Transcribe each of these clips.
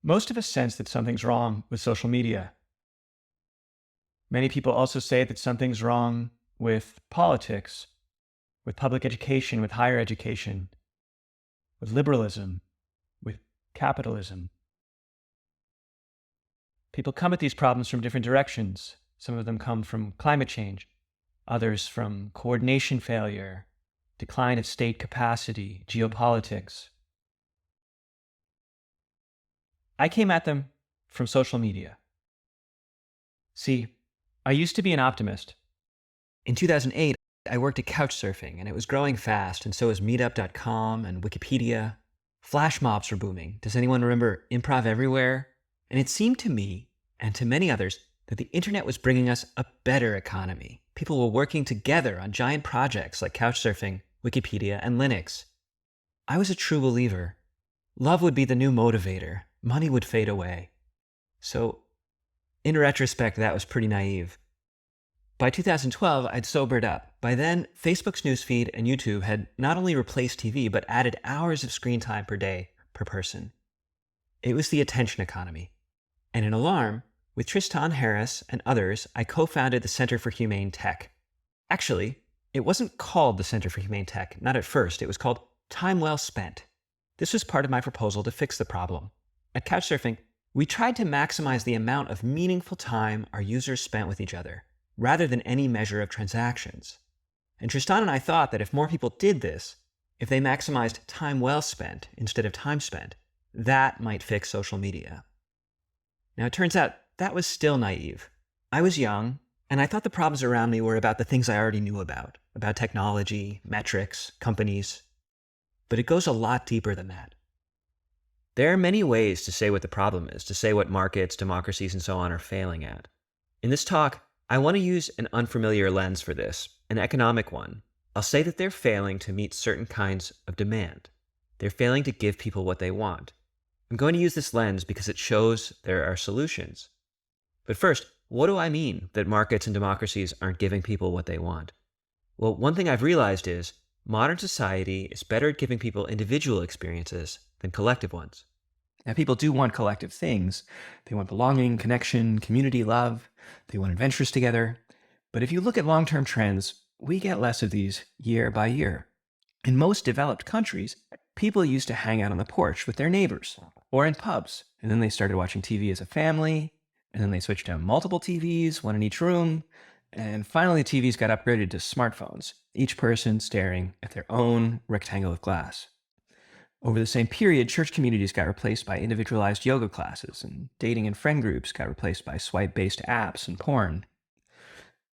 Most of us sense that something's wrong with social media. Many people also say that something's wrong with politics, with public education, with higher education, with liberalism, with capitalism. People come at these problems from different directions. Some of them come from climate change, others from coordination failure, decline of state capacity, geopolitics. I came at them from social media. See, I used to be an optimist. In 2008, I worked at Couchsurfing, and it was growing fast, and so was Meetup.com and Wikipedia. Flash mobs were booming. Does anyone remember Improv Everywhere? And it seemed to me, and to many others, that the internet was bringing us a better economy. People were working together on giant projects like Couchsurfing, Wikipedia, and Linux. I was a true believer. Love would be the new motivator. Money would fade away. So, in retrospect, that was pretty naive. By 2012, I'd sobered up. By then, Facebook's newsfeed and YouTube had not only replaced TV, but added hours of screen time per day per person. It was the attention economy. And in alarm, with Tristan Harris and others, I co-founded the Center for Humane Tech. Actually, it wasn't called the Center for Humane Tech, not at first. It was called Time Well Spent. This was part of my proposal to fix the problem. At Couchsurfing, we tried to maximize the amount of meaningful time our users spent with each other, rather than any measure of transactions. And Tristan and I thought that if more people did this, if they maximized time well spent instead of time spent, that might fix social media. Now, it turns out that was still naive. I was young, and I thought the problems around me were about the things I already knew about technology, metrics, companies. But it goes a lot deeper than that. There are many ways to say what the problem is, to say what markets, democracies, and so on are failing at. In this talk, I want to use an unfamiliar lens for this, an economic one. I'll say that they're failing to meet certain kinds of demand. They're failing to give people what they want. I'm going to use this lens because it shows there are solutions. But first, what do I mean that markets and democracies aren't giving people what they want? Well, one thing I've realized is modern society is better at giving people individual experiences than collective ones. Now, people do want collective things. They want belonging, connection, community, love. They want adventures together. But if you look at long-term trends, we get less of these year by year. In most developed countries, people used to hang out on the porch with their neighbors or in pubs, and then they started watching TV as a family, and then they switched to multiple TVs, one in each room, and finally TVs got upgraded to smartphones, each person staring at their own rectangle of glass. Over the same period, church communities got replaced by individualized yoga classes, and dating and friend groups got replaced by swipe-based apps and porn.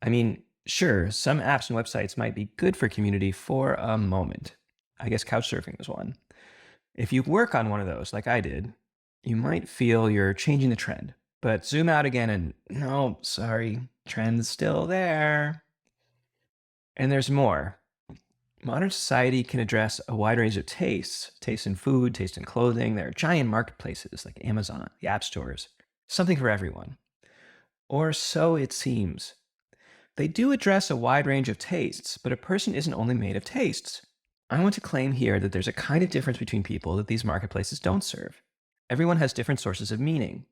I mean, sure, some apps and websites might be good for community for a moment. I guess Couchsurfing was one. If you work on one of those, like I did, you might feel you're changing the trend. But zoom out again and, no, sorry, trend's still there. And there's more. Modern society can address a wide range of tastes. Taste in food, taste in clothing. There are giant marketplaces like Amazon, the app stores. Something for everyone. Or so it seems. They do address a wide range of tastes, but a person isn't only made of tastes. I want to claim here that there's a kind of difference between people that these marketplaces don't serve. Everyone has different sources of meaning.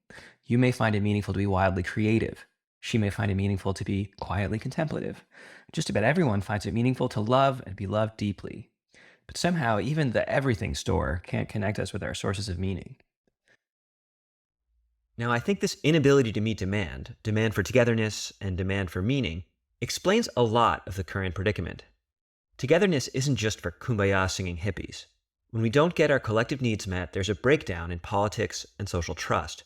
You may find it meaningful to be wildly creative. She may find it meaningful to be quietly contemplative. Just about everyone finds it meaningful to love and be loved deeply. But somehow, even the everything store can't connect us with our sources of meaning. Now, I think this inability to meet demand for togetherness and demand for meaning, explains a lot of the current predicament. Togetherness isn't just for kumbaya singing hippies. When we don't get our collective needs met, there's a breakdown in politics and social trust.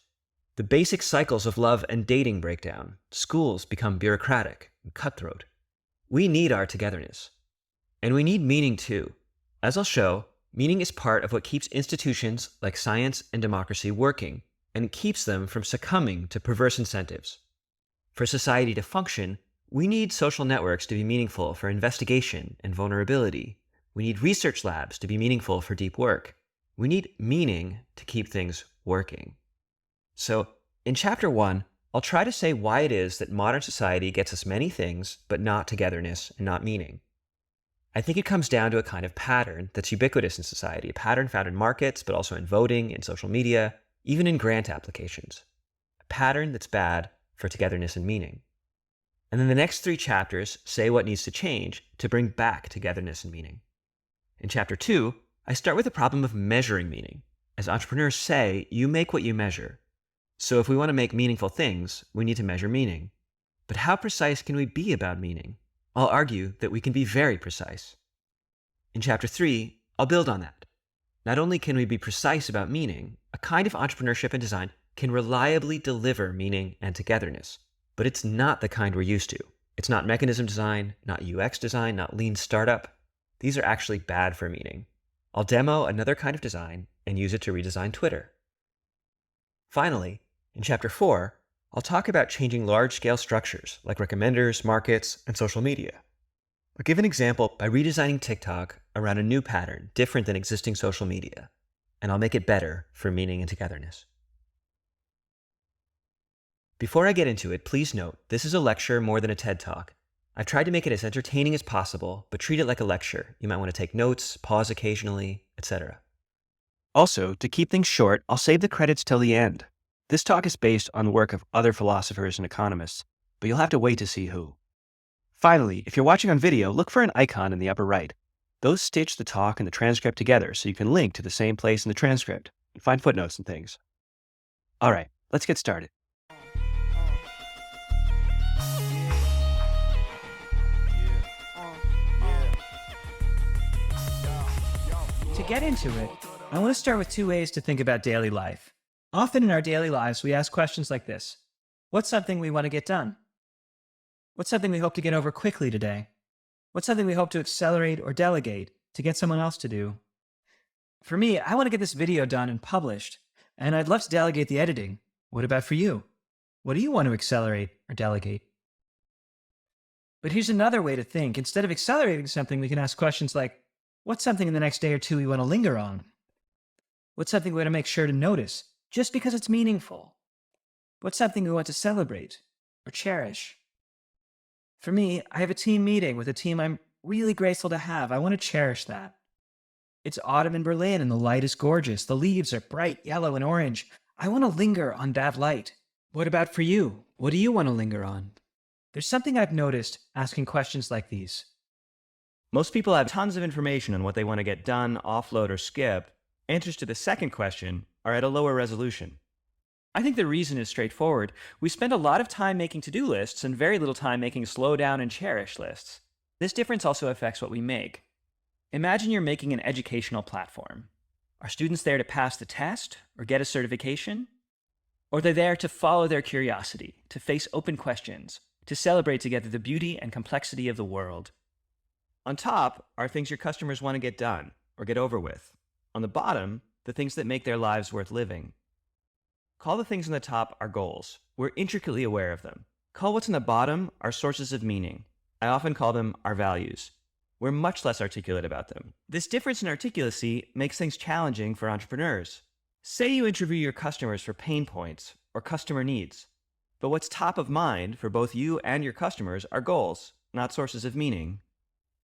The basic cycles of love and dating break down. Schools become bureaucratic and cutthroat. We need our togetherness. And we need meaning too. As I'll show, meaning is part of what keeps institutions like science and democracy working, and keeps them from succumbing to perverse incentives. For society to function, we need social networks to be meaningful for investigation and vulnerability. We need research labs to be meaningful for deep work. We need meaning to keep things working. So, in Chapter 1, I'll try to say why it is that modern society gets us many things, but not togetherness and not meaning. I think it comes down to a kind of pattern that's ubiquitous in society, a pattern found in markets, but also in voting, in social media, even in grant applications. A pattern that's bad for togetherness and meaning. And then the next 3 chapters say what needs to change to bring back togetherness and meaning. In chapter 2, I start with the problem of measuring meaning. As entrepreneurs say, you make what you measure. So if we want to make meaningful things, we need to measure meaning. But how precise can we be about meaning? I'll argue that we can be very precise. In chapter 3, I'll build on that. Not only can we be precise about meaning, a kind of entrepreneurship and design can reliably deliver meaning and togetherness. But it's not the kind we're used to. It's not mechanism design, not UX design, not lean startup. These are actually bad for meaning. I'll demo another kind of design and use it to redesign Twitter. Finally, in chapter 4, I'll talk about changing large-scale structures like recommenders, markets, and social media. I'll give an example by redesigning TikTok around a new pattern different than existing social media, and I'll make it better for meaning and togetherness. Before I get into it, please note, this is a lecture more than a TED Talk. I've tried to make it as entertaining as possible, but treat it like a lecture. You might want to take notes, pause occasionally, etc. Also, to keep things short, I'll save the credits till the end. This talk is based on the work of other philosophers and economists, but you'll have to wait to see who. Finally, if you're watching on video, look for an icon in the upper right. Those stitch the talk and the transcript together so you can link to the same place in the transcript and find footnotes and things. All right, let's get started. To get into it, I want to start with 2 ways to think about daily life. Often in our daily lives, we ask questions like this. What's something we want to get done? What's something we hope to get over quickly today? What's something we hope to accelerate or delegate to get someone else to do? For me, I want to get this video done and published, and I'd love to delegate the editing. What about for you? What do you want to accelerate or delegate? But here's another way to think. Instead of accelerating something, we can ask questions like, what's something in the next day or 2 we want to linger on? What's something we want to make sure to notice, just because it's meaningful? What's something we want to celebrate or cherish? For me, I have a team meeting with a team I'm really grateful to have. I want to cherish that. It's autumn in Berlin and the light is gorgeous. The leaves are bright yellow and orange. I want to linger on that light. What about for you? What do you want to linger on? There's something I've noticed asking questions like these. Most people have tons of information on what they want to get done, offload, or skip. Answers to the second question are at a lower resolution. I think the reason is straightforward. We spend a lot of time making to-do lists and very little time making slow down and cherish lists. This difference also affects what we make. Imagine you're making an educational platform. Are students there to pass the test or get a certification? Or they're there to follow their curiosity, to face open questions, to celebrate together the beauty and complexity of the world? On top are things your customers want to get done or get over with. On the bottom, the things that make their lives worth living. Call the things on the top our goals. We're intricately aware of them. Call what's on the bottom our sources of meaning. I often call them our values. We're much less articulate about them. This difference in articulacy makes things challenging for entrepreneurs. Say you interview your customers for pain points or customer needs. But what's top of mind for both you and your customers are goals, not sources of meaning.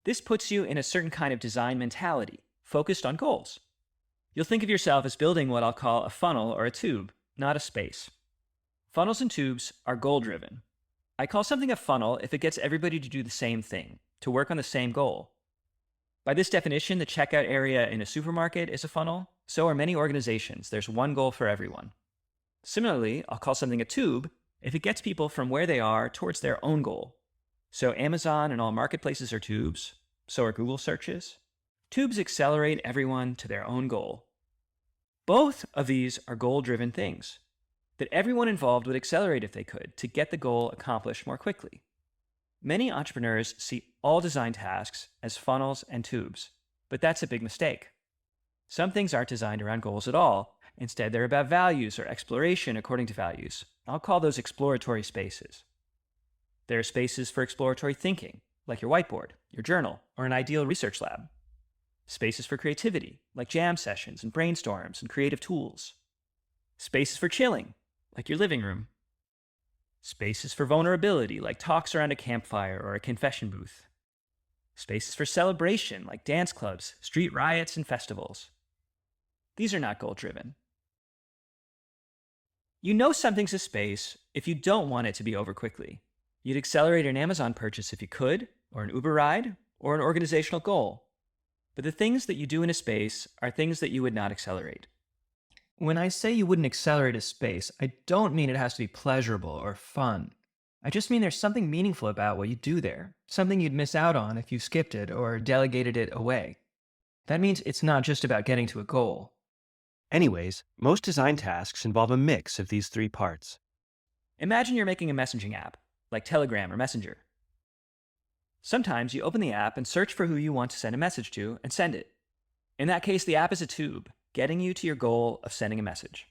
This puts you in a certain kind of design mentality, focused on goals. You'll think of yourself as building what I'll call a funnel or a tube, not a space. Funnels and tubes are goal-driven. I call something a funnel if it gets everybody to do the same thing, to work on the same goal. By this definition, the checkout area in a supermarket is a funnel. So are many organizations. There's one goal for everyone. Similarly, I'll call something a tube if it gets people from where they are towards their own goal. So Amazon and all marketplaces are tubes. So are Google searches. Tubes accelerate everyone to their own goal. Both of these are goal-driven things that everyone involved would accelerate if they could to get the goal accomplished more quickly. Many entrepreneurs see all design tasks as funnels and tubes, but that's a big mistake. Some things aren't designed around goals at all. Instead, they're about values or exploration according to values. I'll call those exploratory spaces. There are spaces for exploratory thinking, like your whiteboard, your journal, or an ideal research lab. Spaces for creativity, like jam sessions and brainstorms and creative tools. Spaces for chilling, like your living room. Spaces for vulnerability, like talks around a campfire or a confession booth. Spaces for celebration, like dance clubs, street riots, and festivals. These are not goal-driven. You know something's a space if you don't want it to be over quickly. You'd accelerate an Amazon purchase if you could, or an Uber ride, or an organizational goal. But the things that you do in a space are things that you would not accelerate. When I say you wouldn't accelerate a space, I don't mean it has to be pleasurable or fun. I just mean there's something meaningful about what you do there, something you'd miss out on if you skipped it or delegated it away. That means it's not just about getting to a goal. Anyways, most design tasks involve a mix of these three parts. Imagine you're making a messaging app, like Telegram or Messenger. Sometimes you open the app and search for who you want to send a message to and send it. In that case, the app is a tube, getting you to your goal of sending a message.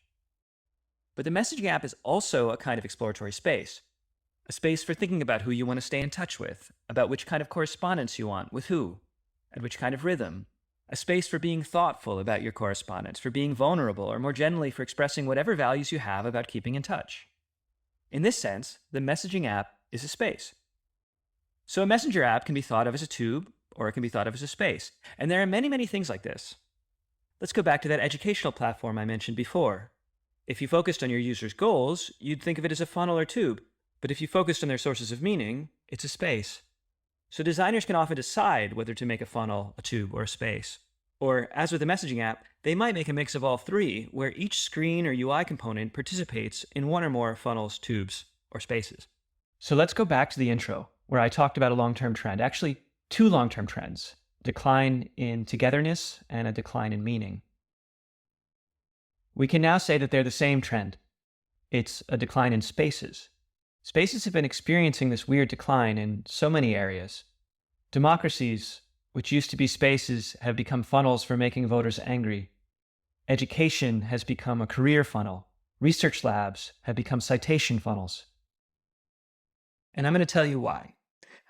But the messaging app is also a kind of exploratory space, a space for thinking about who you want to stay in touch with, about which kind of correspondence you want, with who, at which kind of rhythm, a space for being thoughtful about your correspondence, for being vulnerable, or more generally for expressing whatever values you have about keeping in touch. In this sense, the messaging app is a space. So a messenger app can be thought of as a tube, or it can be thought of as a space. And there are many, many things like this. Let's go back to that educational platform I mentioned before. If you focused on your users' goals, you'd think of it as a funnel or tube. But if you focused on their sources of meaning, it's a space. So designers can often decide whether to make a funnel, a tube, or a space. Or, as with the messaging app, they might make a mix of all three, where each screen or UI component participates in one or more funnels, tubes, or spaces. So let's go back to the intro, where I talked about a long-term trend, actually two long-term trends, a decline in togetherness and a decline in meaning. We can now say that they're the same trend. It's a decline in spaces. Spaces have been experiencing this weird decline in so many areas. Democracies, which used to be spaces, have become funnels for making voters angry. Education has become a career funnel. Research labs have become citation funnels. And I'm going to tell you why.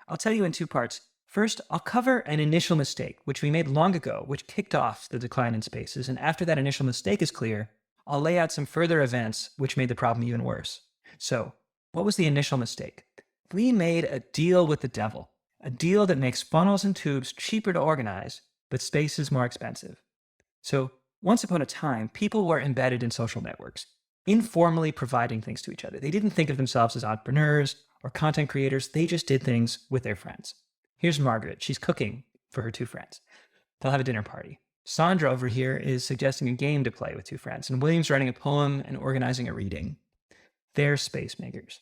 I'll tell you in two parts. First, I'll cover an initial mistake, which we made long ago, which kicked off the decline in spaces. And after that initial mistake is clear, I'll lay out some further events which made the problem even worse. So, what was the initial mistake? We made a deal with the devil, a deal that makes funnels and tubes cheaper to organize, but spaces more expensive. So, once upon a time, people were embedded in social networks, informally providing things to each other. They didn't think of themselves as entrepreneurs or content creators. They just did things with their friends. Here's Margaret. She's cooking for her two friends. They'll have a dinner party. Sandra over here is suggesting a game to play with two friends, and William's writing a poem and organizing a reading. They're space makers.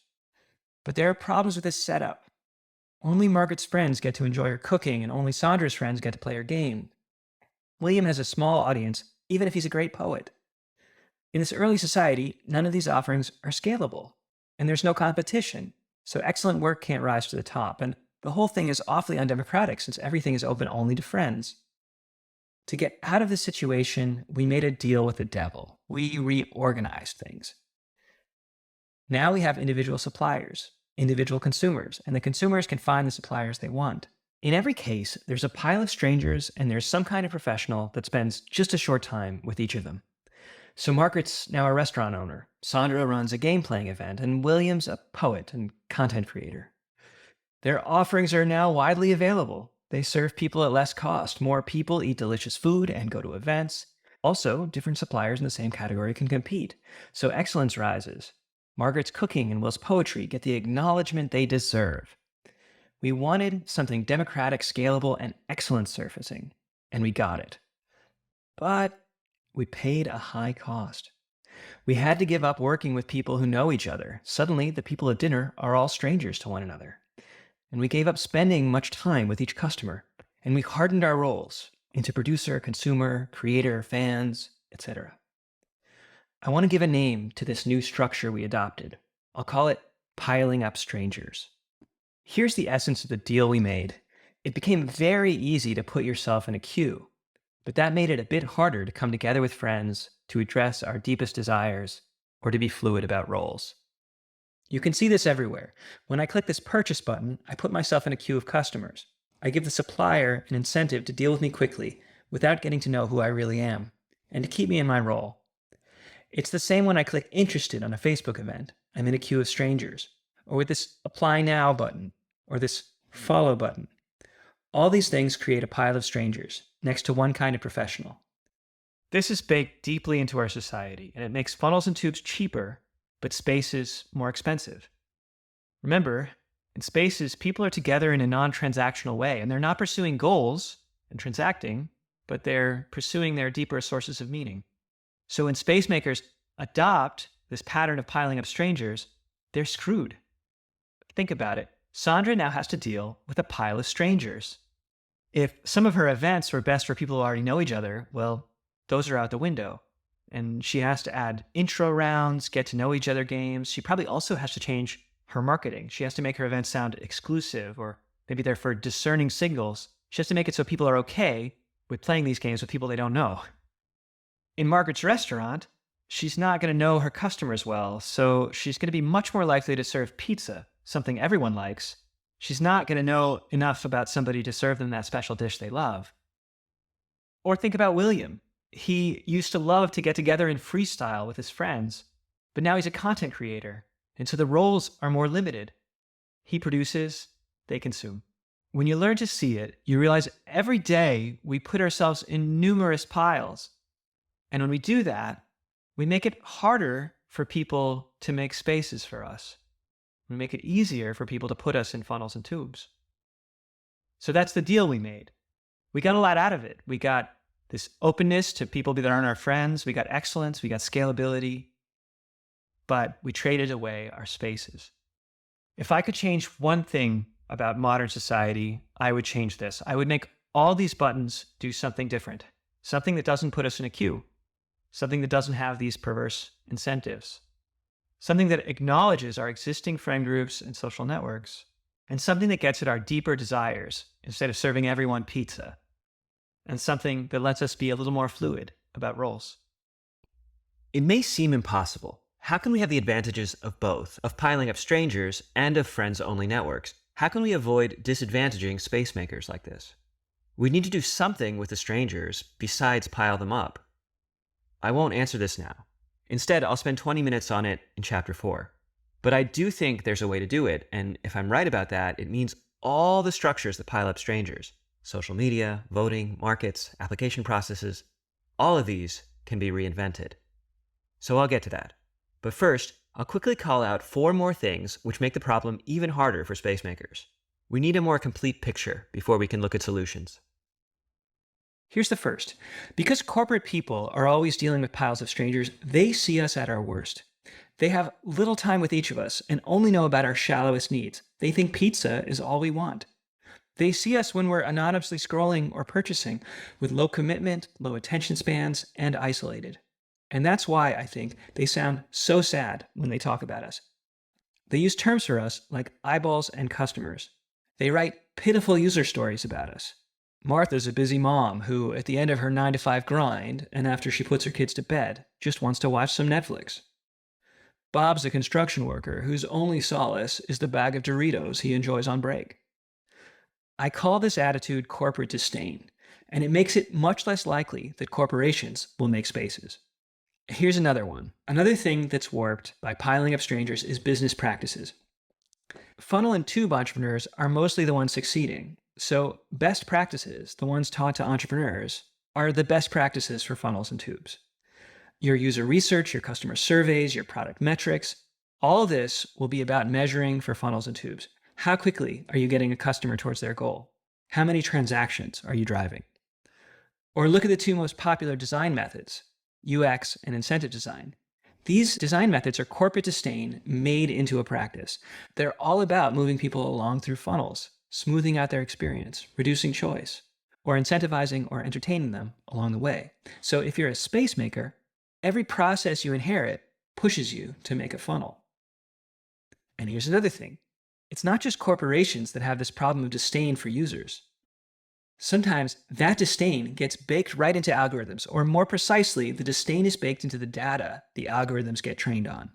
But there are problems with this setup. Only Margaret's friends get to enjoy her cooking, and only Sandra's friends get to play her game. William has a small audience, even if he's a great poet. In this early society, none of these offerings are scalable, and there's no competition, so excellent work can't rise to the top, and the whole thing is awfully undemocratic since everything is open only to friends. To get out of this situation, we made a deal with the devil. We reorganized things. Now we have individual suppliers, individual consumers, and the consumers can find the suppliers they want. In every case, there's a pile of strangers and there's some kind of professional that spends just a short time with each of them. So Margaret's now a restaurant owner, Sandra runs a game-playing event, and William's a poet and content creator. Their offerings are now widely available. They serve people at less cost. More people eat delicious food and go to events. Also, different suppliers in the same category can compete, so excellence rises. Margaret's cooking and Will's poetry get the acknowledgement they deserve. We wanted something democratic, scalable, and excellent surfacing, and we got it. But we paid a high cost. We had to give up working with people who know each other. Suddenly, the people at dinner are all strangers to one another. And we gave up spending much time with each customer, and we hardened our roles into producer, consumer, creator, fans, etc. I want to give a name to this new structure we adopted. I'll call it piling up strangers. Here's the essence of the deal we made. It became very easy to put yourself in a queue, but that made it a bit harder to come together with friends, to address our deepest desires, or to be fluid about roles. You can see this everywhere. When I click this purchase button, I put myself in a queue of customers. I give the supplier an incentive to deal with me quickly without getting to know who I really am, and to keep me in my role. It's the same when I click interested on a Facebook event. I'm in a queue of strangers, or with this apply now button, or this follow button. All these things create a pile of strangers next to one kind of professional. This is baked deeply into our society, and it makes funnels and tubes cheaper, but space is more expensive. Remember, in spaces, people are together in a non-transactional way, and they're not pursuing goals and transacting, but they're pursuing their deeper sources of meaning. So when space makers adopt this pattern of piling up strangers, they're screwed. Think about it. Sandra now has to deal with a pile of strangers. If some of her events were best for people who already know each other, well, those are out the window. And she has to add intro rounds, get to know each other games. She probably also has to change her marketing. She has to make her events sound exclusive, or maybe they're for discerning singles. She has to make it so people are okay with playing these games with people they don't know. In Margaret's restaurant, she's not going to know her customers well, so she's going to be much more likely to serve pizza, something everyone likes. She's not going to know enough about somebody to serve them that special dish they love. Or think about William. He used to love to get together and freestyle with his friends, but now he's a content creator, and so the roles are more limited. He produces, they consume. When you learn to see it, you realize every day we put ourselves in numerous piles. And when we do that, we make it harder for people to make spaces for us. We make it easier for people to put us in funnels and tubes. So that's the deal we made. We got a lot out of it. We got this openness to people that aren't our friends. We got excellence. We got scalability. But we traded away our spaces. If I could change one thing about modern society, I would change this. I would make all these buttons do something different. Something that doesn't put us in a queue. Something that doesn't have these perverse incentives. Something that acknowledges our existing friend groups and social networks, and something that gets at our deeper desires instead of serving everyone pizza, and something that lets us be a little more fluid about roles. It may seem impossible. How can we have the advantages of both, of piling up strangers and of friends-only networks? How can we avoid disadvantaging space makers like this? We need to do something with the strangers besides pile them up. I won't answer this now. Instead, I'll spend 20 minutes on it in Chapter 4. But I do think there's a way to do it, and if I'm right about that, it means all the structures that pile up strangers, social media, voting, markets, application processes, all of these can be reinvented. So I'll get to that. But first, I'll quickly call out 4 more things which make the problem even harder for space makers. We need a more complete picture before we can look at solutions. Here's the first. Because corporate people are always dealing with piles of strangers, they see us at our worst. They have little time with each of us and only know about our shallowest needs. They think pizza is all we want. They see us when we're anonymously scrolling or purchasing with low commitment, low attention spans, and isolated. And that's why I think they sound so sad when they talk about us. They use terms for us like eyeballs and customers. They write pitiful user stories about us. Martha's a busy mom who, at the end of her 9-to-5 grind, and after she puts her kids to bed, just wants to watch some Netflix. Bob's a construction worker whose only solace is the bag of Doritos he enjoys on break. I call this attitude corporate disdain, and it makes it much less likely that corporations will make spaces. Here's another one. Another thing that's warped by piling up strangers is business practices. Funnel and tube entrepreneurs are mostly the ones succeeding. So best practices, the ones taught to entrepreneurs, are the best practices for funnels and tubes. Your user research, your customer surveys, your product metrics, all this will be about measuring for funnels and tubes. How quickly are you getting a customer towards their goal? How many transactions are you driving? Or look at the 2 most popular design methods, UX and incentive design. These design methods are corporate disdain made into a practice. They're all about moving people along through funnels, smoothing out their experience, reducing choice, or incentivizing or entertaining them along the way. So if you're a space maker, every process you inherit pushes you to make a funnel. And here's another thing. It's not just corporations that have this problem of disdain for users. Sometimes that disdain gets baked right into algorithms, or more precisely, the disdain is baked into the data the algorithms get trained on.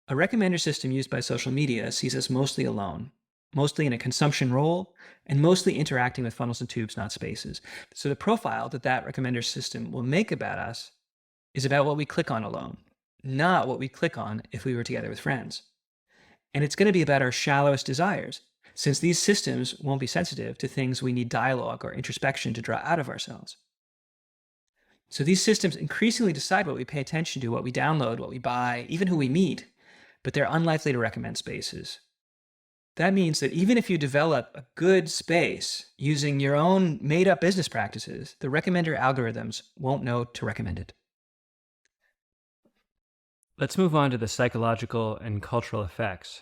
A recommender system used by social media sees us mostly alone, mostly in a consumption role, and mostly interacting with funnels and tubes, not spaces. So the profile that recommender system will make about us is about what we click on alone, not what we click on if we were together with friends. And it's going to be about our shallowest desires, since these systems won't be sensitive to things we need dialogue or introspection to draw out of ourselves. So these systems increasingly decide what we pay attention to, what we download, what we buy, even who we meet, but they're unlikely to recommend spaces. That means that even if you develop a good space using your own made up business practices, the recommender algorithms won't know to recommend it. Let's move on to the psychological and cultural effects.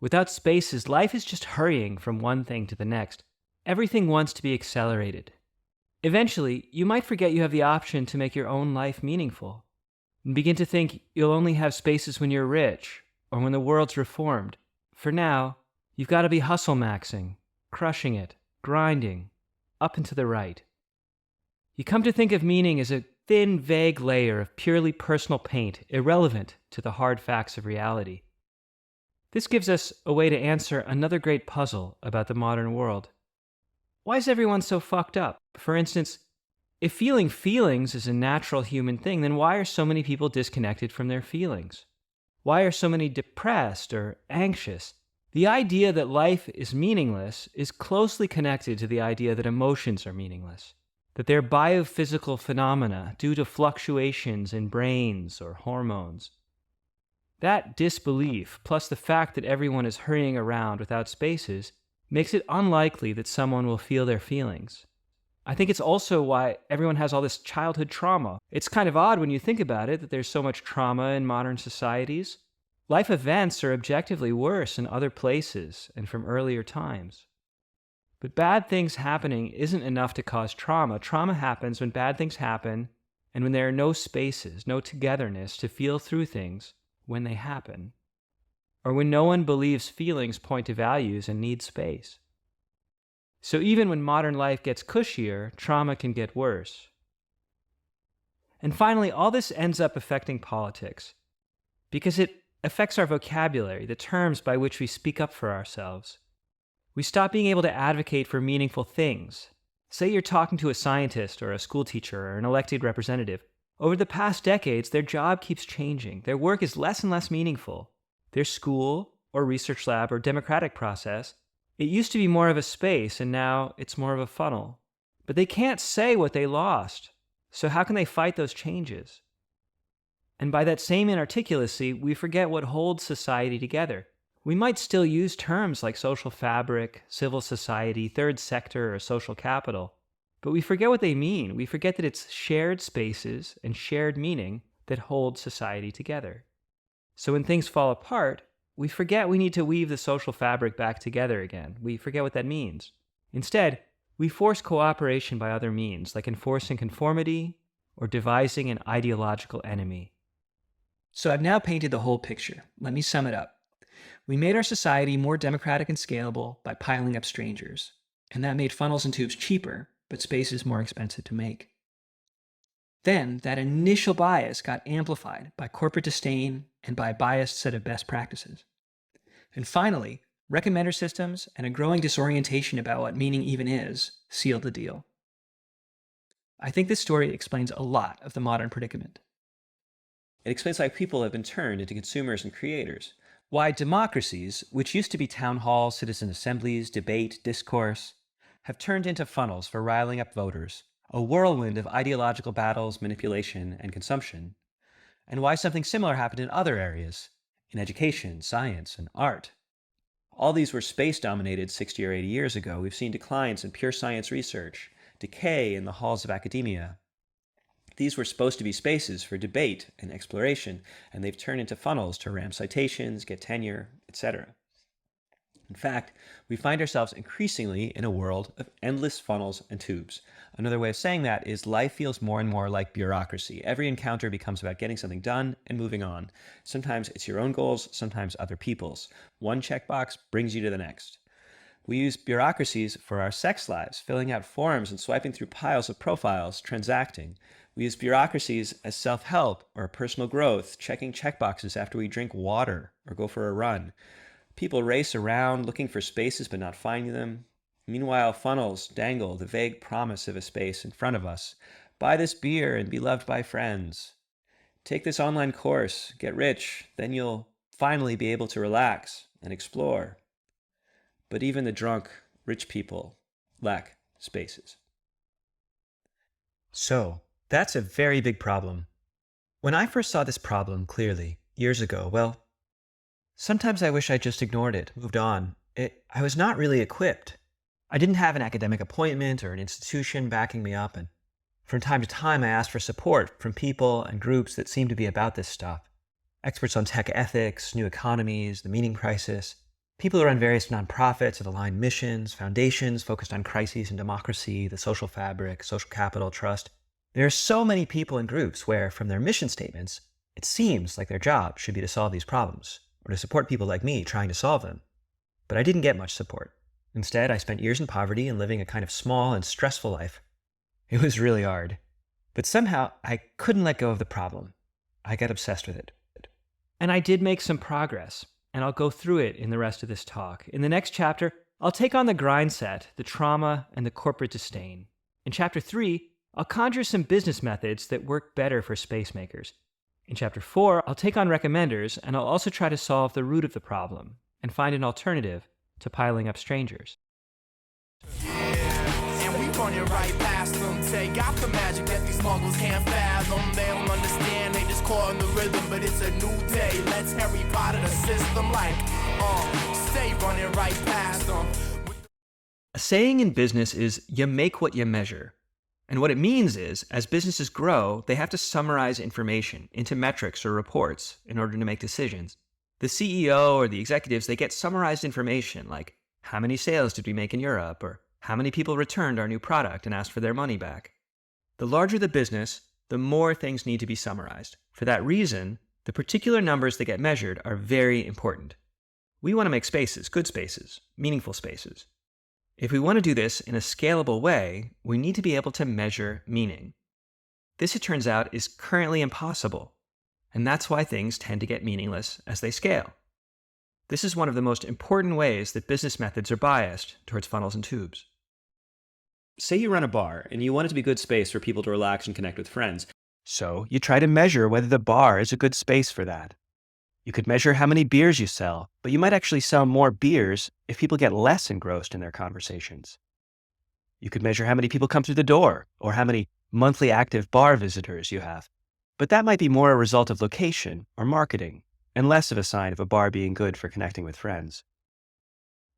Without spaces, life is just hurrying from one thing to the next. Everything wants to be accelerated. Eventually, you might forget you have the option to make your own life meaningful, and begin to think you'll only have spaces when you're rich or when the world's reformed. For now, you've got to be hustle maxing, crushing it, grinding, up and to the right. You come to think of meaning as a thin, vague layer of purely personal paint, irrelevant to the hard facts of reality. This gives us a way to answer another great puzzle about the modern world. Why is everyone so fucked up? For instance, if feeling feelings is a natural human thing, then why are so many people disconnected from their feelings? Why are so many depressed or anxious? The idea that life is meaningless is closely connected to the idea that emotions are meaningless, that they're biophysical phenomena due to fluctuations in brains or hormones. That disbelief, plus the fact that everyone is hurrying around without spaces, makes it unlikely that someone will feel their feelings. I think it's also why everyone has all this childhood trauma. It's kind of odd when you think about it that there's so much trauma in modern societies. Life events are objectively worse in other places and from earlier times. But bad things happening isn't enough to cause trauma. Trauma happens when bad things happen and when there are no spaces, no togetherness to feel through things when they happen, or when no one believes feelings point to values and need space. So even when modern life gets cushier, trauma can get worse. And finally, all this ends up affecting politics, because it affects our vocabulary, the terms by which we speak up for ourselves. We stop being able to advocate for meaningful things. Say you're talking to a scientist or a school teacher or an elected representative. Over the past decades, their job keeps changing. Their work is less and less meaningful. Their school or research lab or democratic process, it used to be more of a space, and now it's more of a funnel. But they can't say what they lost. So how can they fight those changes? And by that same inarticulacy, we forget what holds society together. We might still use terms like social fabric, civil society, third sector, or social capital, but we forget what they mean. We forget that it's shared spaces and shared meaning that hold society together. So when things fall apart, we forget we need to weave the social fabric back together again. We forget what that means. Instead, we force cooperation by other means, like enforcing conformity or devising an ideological enemy. So I've now painted the whole picture. Let me sum it up. We made our society more democratic and scalable by piling up strangers, and that made funnels and tubes cheaper, but spaces more expensive to make. Then that initial bias got amplified by corporate disdain and by a biased set of best practices. And finally, recommender systems and a growing disorientation about what meaning even is sealed the deal. I think this story explains a lot of the modern predicament. It explains why people have been turned into consumers and creators. Why democracies, which used to be town halls, citizen assemblies, debate, discourse, have turned into funnels for riling up voters, a whirlwind of ideological battles, manipulation, and consumption. And why something similar happened in other areas, in education, science, and art. All these were space-dominated 60 or 80 years ago. We've seen declines in pure science research, decay in the halls of academia. These were supposed to be spaces for debate and exploration, and they've turned into funnels to ram citations, get tenure, etc. In fact, we find ourselves increasingly in a world of endless funnels and tubes. Another way of saying that is life feels more and more like bureaucracy. Every encounter becomes about getting something done and moving on. Sometimes it's your own goals, sometimes other people's. One checkbox brings you to the next. We use bureaucracies for our sex lives, filling out forms and swiping through piles of profiles, transacting. We use bureaucracies as self-help or personal growth, checking checkboxes after we drink water or go for a run. People race around looking for spaces but not finding them. Meanwhile, funnels dangle the vague promise of a space in front of us. Buy this beer and be loved by friends. Take this online course, get rich, then you'll finally be able to relax and explore. But even the drunk, rich people lack spaces. So, That's a very big problem. When I first saw this problem clearly, years ago, well, sometimes I wish I just ignored it, moved on. I was not really equipped. I didn't have an academic appointment or an institution backing me up, and from time to time I asked for support from people and groups that seemed to be about this stuff. Experts on tech ethics, new economies, the meaning crisis, people who run various nonprofits that align missions, foundations focused on crises and democracy, the social fabric, social capital, trust. There are so many people and groups where, from their mission statements, it seems like their job should be to solve these problems, or to support people like me trying to solve them. But I didn't get much support. Instead, I spent years in poverty and living a kind of small and stressful life. It was really hard. But somehow, I couldn't let go of the problem. I got obsessed with it. And I did make some progress, and I'll go through it in the rest of this talk. In the next chapter, I'll take on the grind set, the trauma, and the corporate disdain. In chapter 3, I'll conjure some business methods that work better for space makers. In chapter 4, I'll take on recommenders, and I'll also try to solve the root of the problem and find an alternative to piling up strangers. Yeah, and we run it right past them. Take out the magic that these muggles can't fathom. They don't understand, they just caught in the rhythm. But it's a new day, let's Harry Potter the system. Like, stay running right past them. A saying in business is, you make what you measure. And what it means is, as businesses grow, they have to summarize information into metrics or reports in order to make decisions. The CEO or the executives, they get summarized information like, how many sales did we make in Europe? Or how many people returned our new product and asked for their money back? The larger the business, the more things need to be summarized. For that reason, the particular numbers that get measured are very important. We want to make spaces, good spaces, meaningful spaces. If we want to do this in a scalable way, we need to be able to measure meaning. This, it turns out, is currently impossible, and that's why things tend to get meaningless as they scale. This is one of the most important ways that business methods are biased towards funnels and tubes. Say you run a bar, and you want it to be a good space for people to relax and connect with friends. So you try to measure whether the bar is a good space for that. You could measure how many beers you sell, but you might actually sell more beers if people get less engrossed in their conversations. You could measure how many people come through the door, or how many monthly active bar visitors you have. But that might be more a result of location or marketing, and less of a sign of a bar being good for connecting with friends.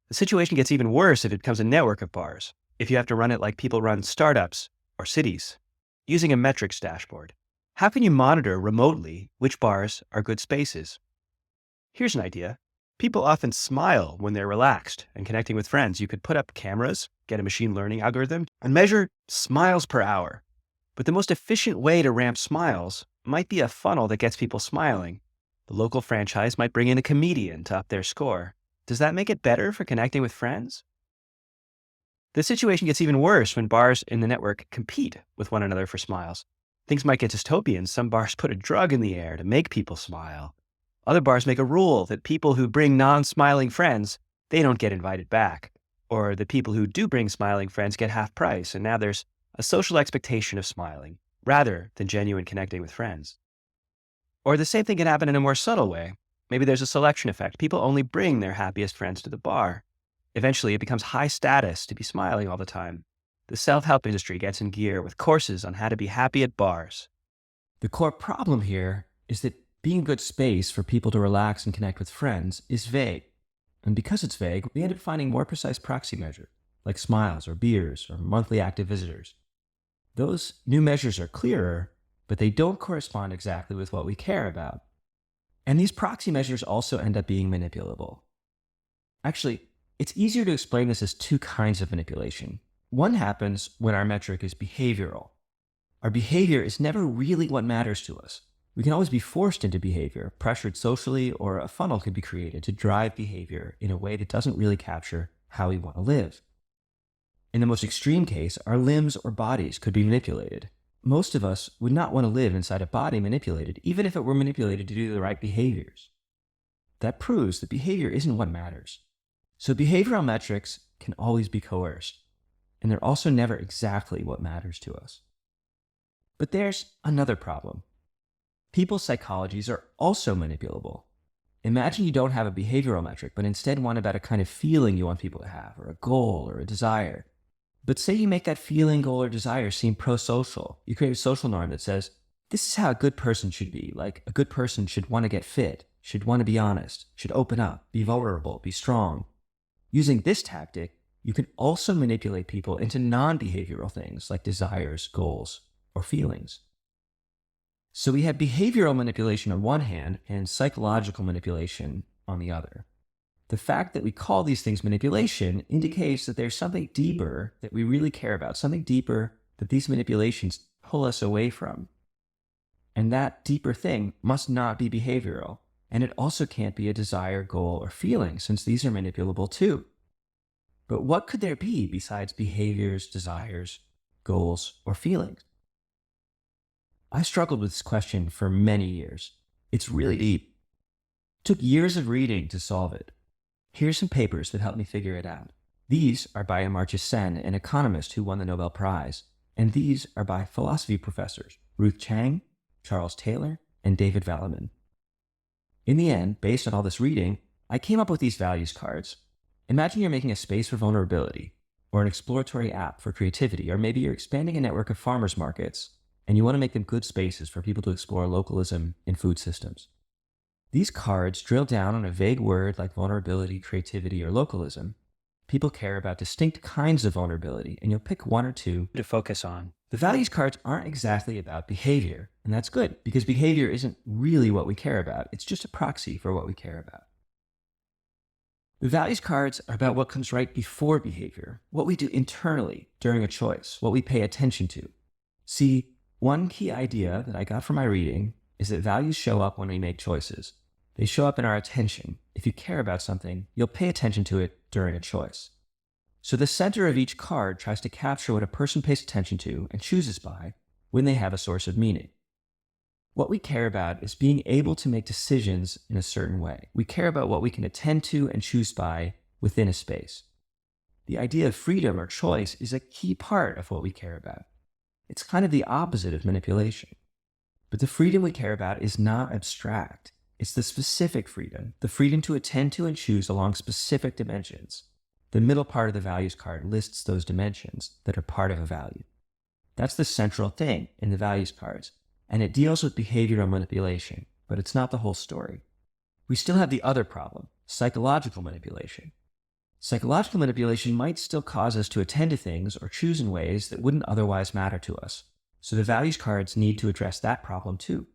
The situation gets even worse if it becomes a network of bars, if you have to run it like people run startups or cities, using a metrics dashboard. How can you monitor remotely which bars are good spaces? Here's an idea. People often smile when they're relaxed and connecting with friends. You could put up cameras, get a machine learning algorithm, and measure smiles per hour. But the most efficient way to ramp smiles might be a funnel that gets people smiling. The local franchise might bring in a comedian to up their score. Does that make it better for connecting with friends? The situation gets even worse when bars in the network compete with one another for smiles. Things might get dystopian. Some bars put a drug in the air to make people smile. Other bars make a rule that people who bring non-smiling friends, they don't get invited back. Or the people who do bring smiling friends get half price, and now there's a social expectation of smiling, rather than genuine connecting with friends. Or the same thing can happen in a more subtle way. Maybe there's a selection effect. People only bring their happiest friends to the bar. Eventually, it becomes high status to be smiling all the time. The self-help industry gets in gear with courses on how to be happy at bars. The core problem here is that being a good space for people to relax and connect with friends is vague. And because it's vague, we end up finding more precise proxy measures, like smiles or beers or monthly active visitors. Those new measures are clearer, but they don't correspond exactly with what we care about. And these proxy measures also end up being manipulable. Actually, it's easier to explain this as two kinds of manipulation. One happens when our metric is behavioral. Our behavior is never really what matters to us. We can always be forced into behavior, pressured socially, or a funnel could be created to drive behavior in a way that doesn't really capture how we want to live. In the most extreme case, our limbs or bodies could be manipulated. Most of us would not want to live inside a body manipulated, even if it were manipulated to do the right behaviors. That proves that behavior isn't what matters. So behavioral metrics can always be coerced, and they're also never exactly what matters to us. But there's another problem. People's psychologies are also manipulable. Imagine you don't have a behavioral metric, but instead one about a kind of feeling you want people to have, or a goal, or a desire. But say you make that feeling, goal, or desire seem pro-social. You create a social norm that says, this is how a good person should be. Like, a good person should want to get fit, should want to be honest, should open up, be vulnerable, be strong. Using this tactic, you can also manipulate people into non-behavioral things like desires, goals, or feelings. So we have behavioral manipulation on one hand and psychological manipulation on the other. The fact that we call these things manipulation indicates that there's something deeper that we really care about, something deeper that these manipulations pull us away from. And that deeper thing must not be behavioral, and it also can't be a desire, goal, or feeling, since these are manipulable too. But what could there be besides behaviors, desires, goals, or feelings? I struggled with this question for many years. It's really deep. It took years of reading to solve it. Here's some papers that helped me figure it out. These are by Amartya Sen, an economist who won the Nobel Prize. And these are by philosophy professors Ruth Chang, Charles Taylor, and David Valliman. In the end, based on all this reading, I came up with these values cards. Imagine you're making a space for vulnerability, or an exploratory app for creativity, or maybe you're expanding a network of farmers markets, and you want to make them good spaces for people to explore localism in food systems. These cards drill down on a vague word like vulnerability, creativity, or localism. People care about distinct kinds of vulnerability, and you'll pick one or two to focus on. The values cards aren't exactly about behavior, and that's good, because behavior isn't really what we care about. It's just a proxy for what we care about. The values cards are about what comes right before behavior, what we do internally during a choice, what we pay attention to. See, one key idea that I got from my reading is that values show up when we make choices. They show up in our attention. If you care about something, you'll pay attention to it during a choice. So the center of each card tries to capture what a person pays attention to and chooses by when they have a source of meaning. What we care about is being able to make decisions in a certain way. We care about what we can attend to and choose by within a space. The idea of freedom or choice is a key part of what we care about. It's kind of the opposite of manipulation. But the freedom we care about is not abstract. It's the specific freedom, the freedom to attend to and choose along specific dimensions. The middle part of the values card lists those dimensions that are part of a value. That's the central thing in the values cards, and it deals with behavioral manipulation, but it's not the whole story. We still have the other problem, psychological manipulation. Psychological manipulation might still cause us to attend to things or choose in ways that wouldn't otherwise matter to us, so the values cards need to address that problem too.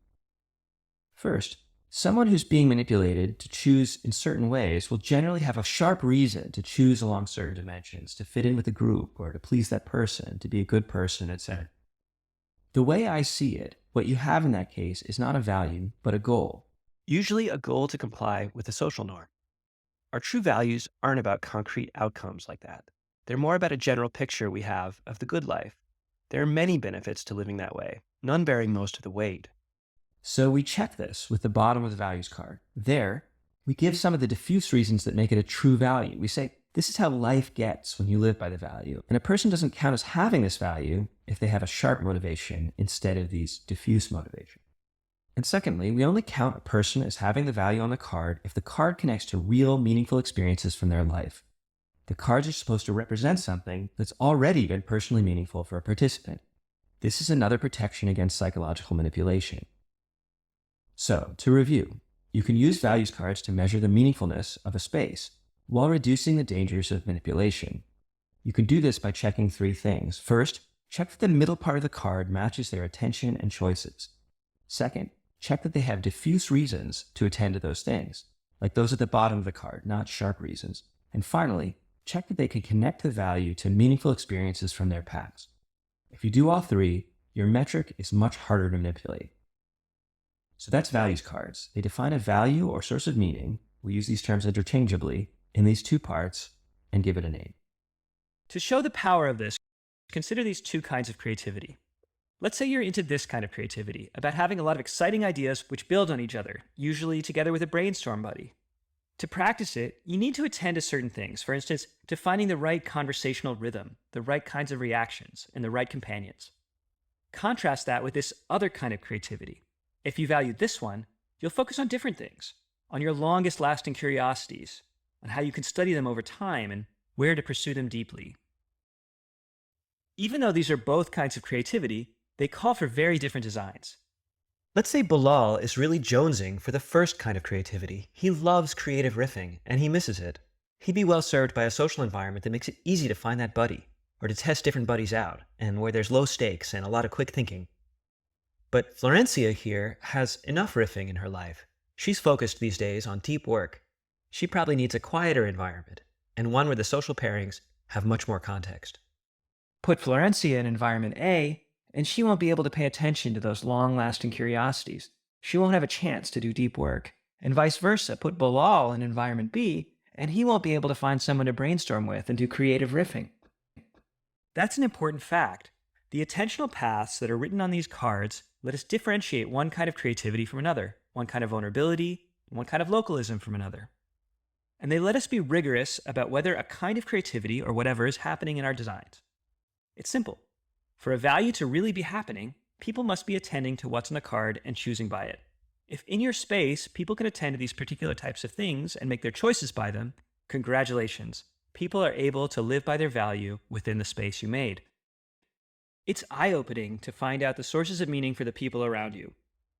First, someone who's being manipulated to choose in certain ways will generally have a sharp reason to choose along certain dimensions, to fit in with a group, or to please that person, to be a good person, etc. The way I see it, what you have in that case is not a value, but a goal. Usually a goal to comply with a social norm. Our true values aren't about concrete outcomes like that. They're more about a general picture we have of the good life. There are many benefits to living that way, none bearing most of the weight. So we check this with the bottom of the values card. There, we give some of the diffuse reasons that make it a true value. We say, this is how life gets when you live by the value. And a person doesn't count as having this value if they have a sharp motivation instead of these diffuse motivations. And secondly, we only count a person as having the value on the card if the card connects to real, meaningful experiences from their life. The cards are supposed to represent something that's already been personally meaningful for a participant. This is another protection against psychological manipulation. So, to review, you can use values cards to measure the meaningfulness of a space while reducing the dangers of manipulation. You can do this by checking three things. First, check that the middle part of the card matches their attention and choices. Second, check that they have diffuse reasons to attend to those things, like those at the bottom of the card, not sharp reasons. And finally, check that they can connect the value to meaningful experiences from their past. If you do all three, your metric is much harder to manipulate. So that's values cards. They define a value or source of meaning, we use these terms interchangeably, in these two parts, and give it a name. To show the power of this, consider these two kinds of creativity. Let's say you're into this kind of creativity, about having a lot of exciting ideas which build on each other, usually together with a brainstorm buddy. To practice it, you need to attend to certain things, for instance, to finding the right conversational rhythm, the right kinds of reactions, and the right companions. Contrast that with this other kind of creativity. If you value this one, you'll focus on different things, on your longest lasting curiosities, on how you can study them over time, and where to pursue them deeply. Even though these are both kinds of creativity, they call for very different designs. Let's say Bilal is really jonesing for the first kind of creativity. He loves creative riffing, and he misses it. He'd be well served by a social environment that makes it easy to find that buddy, or to test different buddies out, and where there's low stakes and a lot of quick thinking. But Florencia here has enough riffing in her life. She's focused these days on deep work. She probably needs a quieter environment, and one where the social pairings have much more context. Put Florencia in environment A, and she won't be able to pay attention to those long-lasting curiosities. She won't have a chance to do deep work. And vice versa, put Bilal in environment B, and he won't be able to find someone to brainstorm with and do creative riffing. That's an important fact. The attentional paths that are written on these cards let us differentiate one kind of creativity from another, one kind of vulnerability, and one kind of localism from another. And they let us be rigorous about whether a kind of creativity or whatever is happening in our designs. It's simple. For a value to really be happening, people must be attending to what's on the card and choosing by it. If in your space, people can attend to these particular types of things and make their choices by them, congratulations. People are able to live by their value within the space you made. It's eye-opening to find out the sources of meaning for the people around you.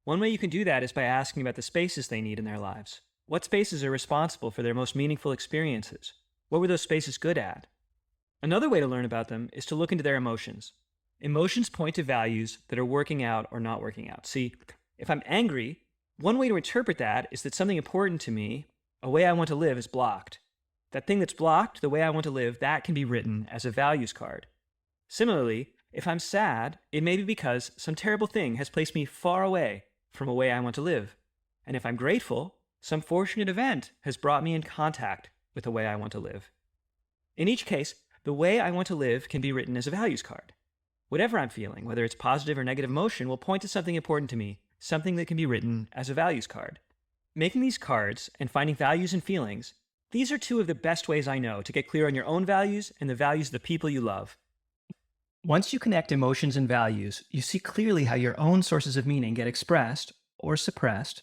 One way you can do that is by asking about the spaces they need in their lives. What spaces are responsible for their most meaningful experiences? What were those spaces good at? Another way to learn about them is to look into their emotions. Emotions point to values that are working out or not working out. See, if I'm angry, one way to interpret that is that something important to me, a way I want to live, is blocked. That thing that's blocked, the way I want to live, that can be written as a values card. Similarly, if I'm sad, it may be because some terrible thing has placed me far away from a way I want to live. And if I'm grateful, some fortunate event has brought me in contact with the way I want to live. In each case, the way I want to live can be written as a values card. Whatever I'm feeling, whether it's positive or negative emotion, will point to something important to me, something that can be written as a values card. Making these cards and finding values and feelings, these are two of the best ways I know to get clear on your own values and the values of the people you love. Once you connect emotions and values, you see clearly how your own sources of meaning get expressed or suppressed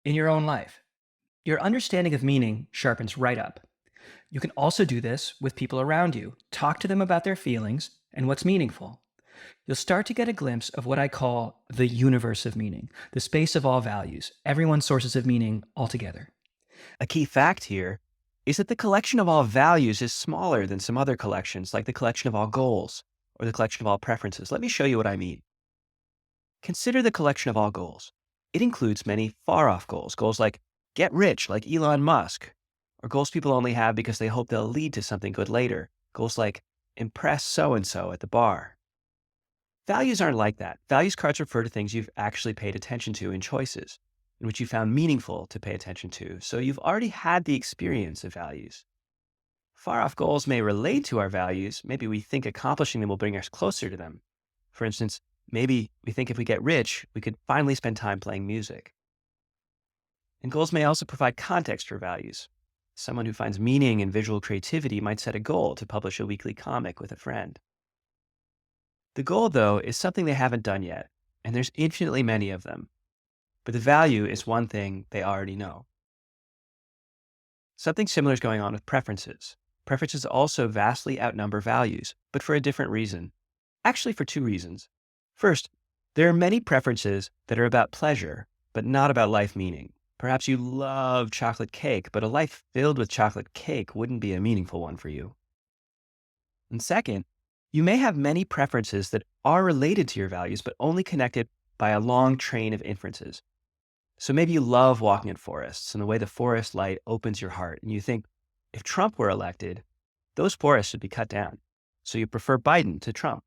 in your own life. Your understanding of meaning sharpens right up. You can also do this with people around you. Talk to them about their feelings and what's meaningful. You'll start to get a glimpse of what I call the universe of meaning, the space of all values, everyone's sources of meaning altogether. A key fact here is that the collection of all values is smaller than some other collections, like the collection of all goals or the collection of all preferences. Let me show you what I mean. Consider the collection of all goals. It includes many far-off goals, goals like get rich, like Elon Musk, or goals people only have because they hope they'll lead to something good later, goals like impress so-and-so at the bar. Values aren't like that. Values cards refer to things you've actually paid attention to in choices, in which you found meaningful to pay attention to, so you've already had the experience of values. Far-off goals may relate to our values. Maybe we think accomplishing them will bring us closer to them. For instance, maybe we think if we get rich, we could finally spend time playing music. And goals may also provide context for values. Someone who finds meaning in visual creativity might set a goal to publish a weekly comic with a friend. The goal, though, is something they haven't done yet, and there's infinitely many of them. But the value is one thing they already know. Something similar is going on with preferences. Preferences also vastly outnumber values, but for a different reason. Actually, for two reasons. First, there are many preferences that are about pleasure, but not about life meaning. Perhaps you love chocolate cake, but a life filled with chocolate cake wouldn't be a meaningful one for you. And second, you may have many preferences that are related to your values, but only connected by a long train of inferences. So maybe you love walking in forests and the way the forest light opens your heart, and you think, if Trump were elected, those forests should be cut down. So you prefer Biden to Trump.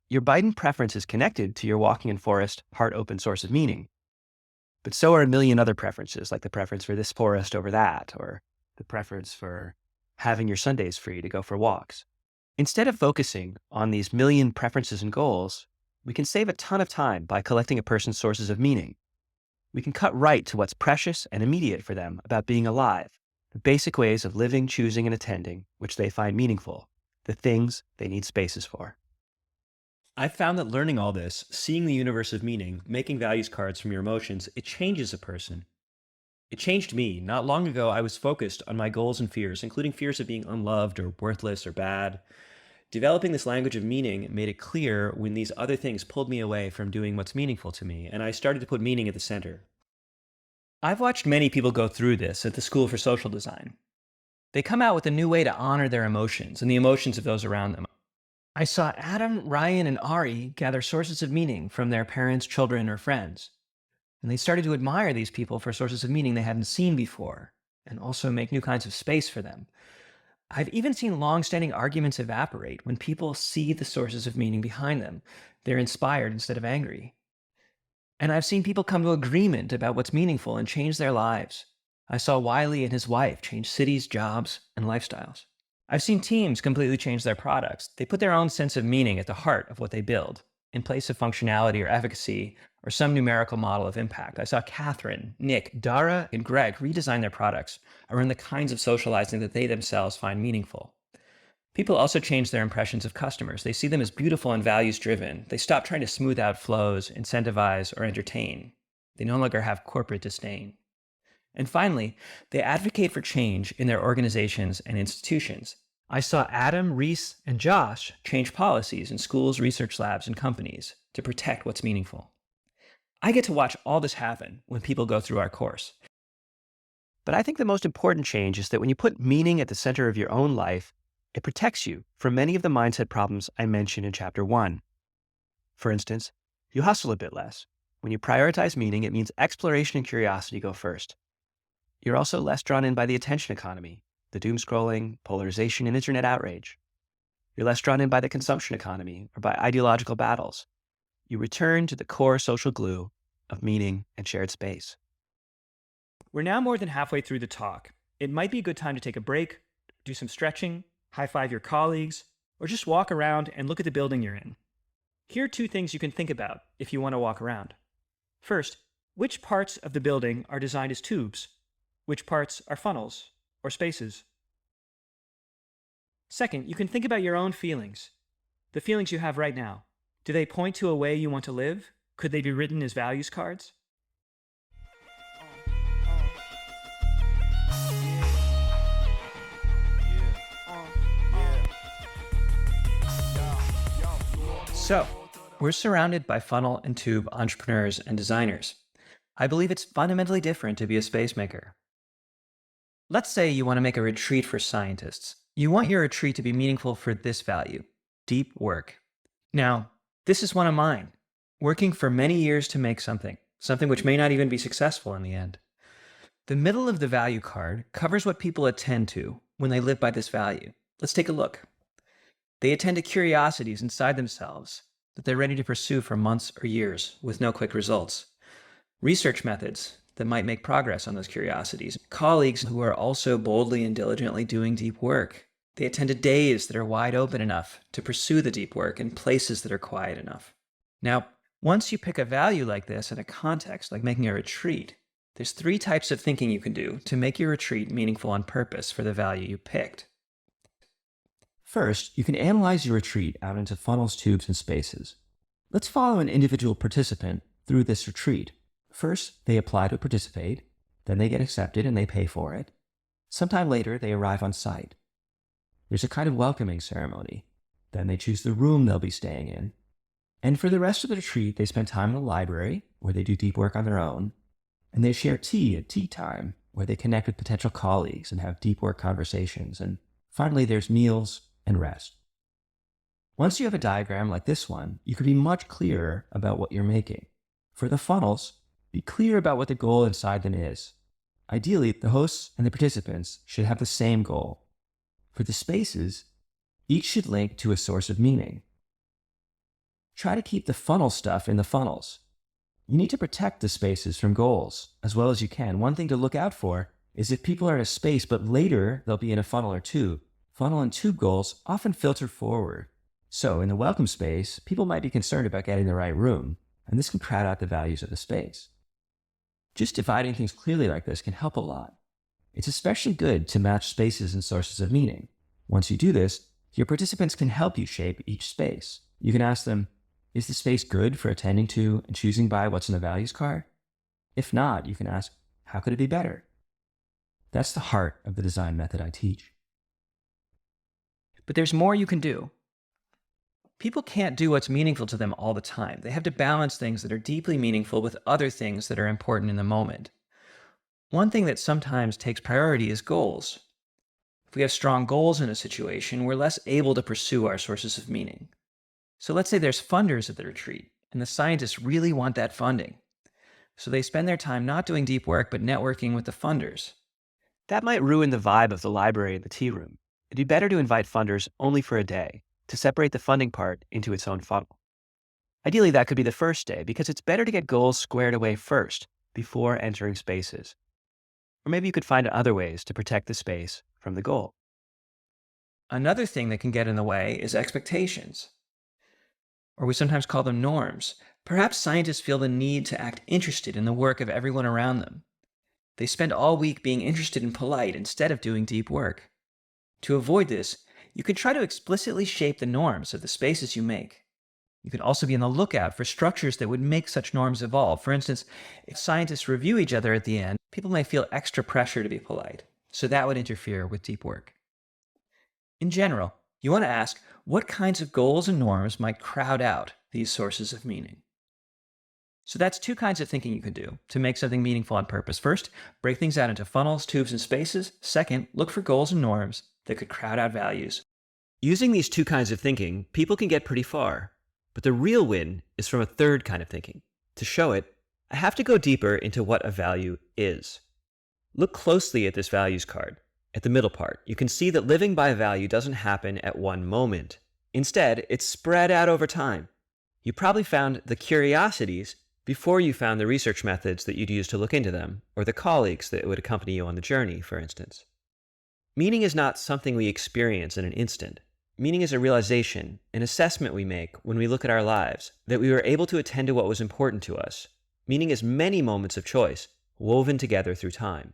Your Biden preference is connected to your walking in forest, heart-open source of meaning. But so are a million other preferences, like the preference for this forest over that, or the preference for having your Sundays free to go for walks. Instead of focusing on these million preferences and goals, we can save a ton of time by collecting a person's sources of meaning. We can cut right to what's precious and immediate for them about being alive, the basic ways of living, choosing, and attending, which they find meaningful, the things they need spaces for. I've found that learning all this, seeing the universe of meaning, making values cards from your emotions, it changes a person. It changed me. Not long ago, I was focused on my goals and fears, including fears of being unloved or worthless or bad. Developing this language of meaning made it clear when these other things pulled me away from doing what's meaningful to me, and I started to put meaning at the center. I've watched many people go through this at the School for Social Design. They come out with a new way to honor their emotions and the emotions of those around them. I saw Adam, Ryan, and Ari gather sources of meaning from their parents, children, or friends. And they started to admire these people for sources of meaning they hadn't seen before, and also make new kinds of space for them. I've even seen long-standing arguments evaporate when people see the sources of meaning behind them. They're inspired instead of angry. And I've seen people come to agreement about what's meaningful and change their lives. I saw Wiley and his wife change cities, jobs, and lifestyles. I've seen teams completely change their products. They put their own sense of meaning at the heart of what they build, in place of functionality or efficacy or some numerical model of impact. I saw Catherine, Nick, Dara, and Greg redesign their products around the kinds of socializing that they themselves find meaningful. People also change their impressions of customers. They see them as beautiful and values-driven. They stop trying to smooth out flows, incentivize, or entertain. They no longer have corporate disdain. And finally, they advocate for change in their organizations and institutions. I saw Adam, Reese, and Josh change policies in schools, research labs, and companies to protect what's meaningful. I get to watch all this happen when people go through our course. But I think the most important change is that when you put meaning at the center of your own life, it protects you from many of the mindset problems I mentioned in Chapter 1. For instance, you hustle a bit less. When you prioritize meaning, it means exploration and curiosity go first. You're also less drawn in by the attention economy, the doom scrolling, polarization, and internet outrage. You're less drawn in by the consumption economy or by ideological battles. You return to the core social glue of meaning and shared space. We're now more than halfway through the talk. It might be a good time to take a break, do some stretching, high-five your colleagues, or just walk around and look at the building you're in. Here are 2 things you can think about if you want to walk around. First, which parts of the building are designed as tubes? Which parts are funnels or spaces? Second, you can think about your own feelings. The feelings you have right now. Do they point to a way you want to live? Could they be written as values cards? So, we're surrounded by funnel and tube entrepreneurs and designers. I believe it's fundamentally different to be a space maker. Let's say you want to make a retreat for scientists. You want your retreat to be meaningful for this value, deep work. Now, this is one of mine, working for many years to make something which may not even be successful in the end. The middle of the value card covers what people attend to when they live by this value. Let's take a look. They attend to curiosities inside themselves that they're ready to pursue for months or years with no quick results. Research methods that might make progress on those curiosities. Colleagues who are also boldly and diligently doing deep work. They attend to days that are wide open enough to pursue the deep work and places that are quiet enough. Now, once you pick a value like this in a context, like making a retreat, there's 3 types of thinking you can do to make your retreat meaningful on purpose for the value you picked. First, you can analyze your retreat out into funnels, tubes, and spaces. Let's follow an individual participant through this retreat. First, they apply to participate, then they get accepted and they pay for it. Sometime later, they arrive on site. There's a kind of welcoming ceremony. Then they choose the room they'll be staying in. And for the rest of the retreat, they spend time in the library, where they do deep work on their own. And they share tea at tea time, where they connect with potential colleagues and have deep work conversations. And finally, there's meals and rest. Once you have a diagram like this one, you can be much clearer about what you're making. For the funnels, be clear about what the goal inside them is. Ideally, the hosts and the participants should have the same goal. For the spaces, each should link to a source of meaning. Try to keep the funnel stuff in the funnels. You need to protect the spaces from goals as well as you can. One thing to look out for is if people are in a space, but later they'll be in a funnel or tube. Funnel and tube goals often filter forward. So in the welcome space, people might be concerned about getting the right room, and this can crowd out the values of the space. Just dividing things clearly like this can help a lot. It's especially good to match spaces and sources of meaning. Once you do this, your participants can help you shape each space. You can ask them, is the space good for attending to and choosing by what's in the values card? If not, you can ask, how could it be better? That's the heart of the design method I teach. But there's more you can do. People can't do what's meaningful to them all the time. They have to balance things that are deeply meaningful with other things that are important in the moment. One thing that sometimes takes priority is goals. If we have strong goals in a situation, we're less able to pursue our sources of meaning. So let's say there's funders at the retreat, and the scientists really want that funding. So they spend their time not doing deep work, but networking with the funders. That might ruin the vibe of the library and the tea room. It'd be better to invite funders only for a day, to separate the funding part into its own funnel. Ideally, that could be the first day, because it's better to get goals squared away first, before entering spaces. Or maybe you could find other ways to protect the space from the goal. Another thing that can get in the way is expectations, or we sometimes call them norms. Perhaps scientists feel the need to act interested in the work of everyone around them. They spend all week being interested and polite instead of doing deep work. To avoid this, you can try to explicitly shape the norms of the spaces you make. You can also be on the lookout for structures that would make such norms evolve. For instance, if scientists review each other at the end, people may feel extra pressure to be polite, so that would interfere with deep work. In general, you want to ask what kinds of goals and norms might crowd out these sources of meaning. So that's two kinds of thinking you can do to make something meaningful on purpose. First, break things out into funnels, tubes, and spaces. Second, look for goals and norms that could crowd out values. Using these two kinds of thinking, people can get pretty far. But the real win is from a third kind of thinking. To show it, I have to go deeper into what a value is. Look closely at this values card. At the middle part, you can see that living by a value doesn't happen at one moment. Instead, it's spread out over time. You probably found the curiosities before you found the research methods that you'd use to look into them, or the colleagues that would accompany you on the journey, for instance. Meaning is not something we experience in an instant. Meaning is a realization, an assessment we make when we look at our lives, that we were able to attend to what was important to us. Meaning is many moments of choice, woven together through time.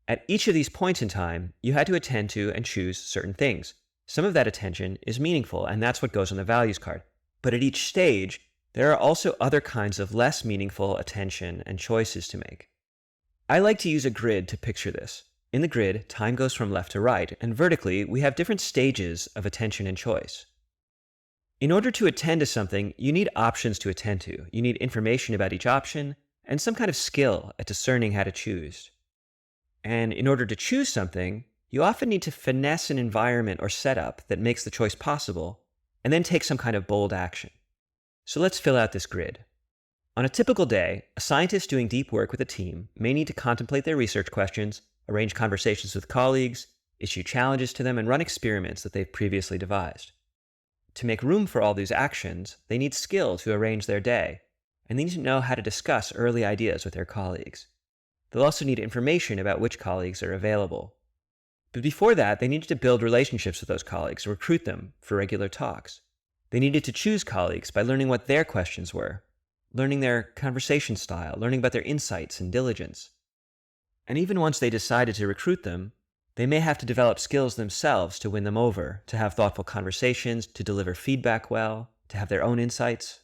At each of these points in time, you had to attend to and choose certain things. Some of that attention is meaningful, and that's what goes on the values card. But at each stage, there are also other kinds of less meaningful attention and choices to make. I like to use a grid to picture this. In the grid, time goes from left to right, and vertically, we have different stages of attention and choice. In order to attend to something, you need options to attend to. You need information about each option, and some kind of skill at discerning how to choose. And in order to choose something, you often need to finesse an environment or setup that makes the choice possible, and then take some kind of bold action. So let's fill out this grid. On a typical day, a scientist doing deep work with a team may need to contemplate their research questions, arrange conversations with colleagues, issue challenges to them, and run experiments that they've previously devised. To make room for all these actions, they need skill to arrange their day, and they need to know how to discuss early ideas with their colleagues. They'll also need information about which colleagues are available. But before that, they needed to build relationships with those colleagues, recruit them for regular talks. They needed to choose colleagues by learning what their questions were, learning their conversation style, learning about their insights and diligence. And even once they decided to recruit them, they may have to develop skills themselves to win them over, to have thoughtful conversations, to deliver feedback well, to have their own insights.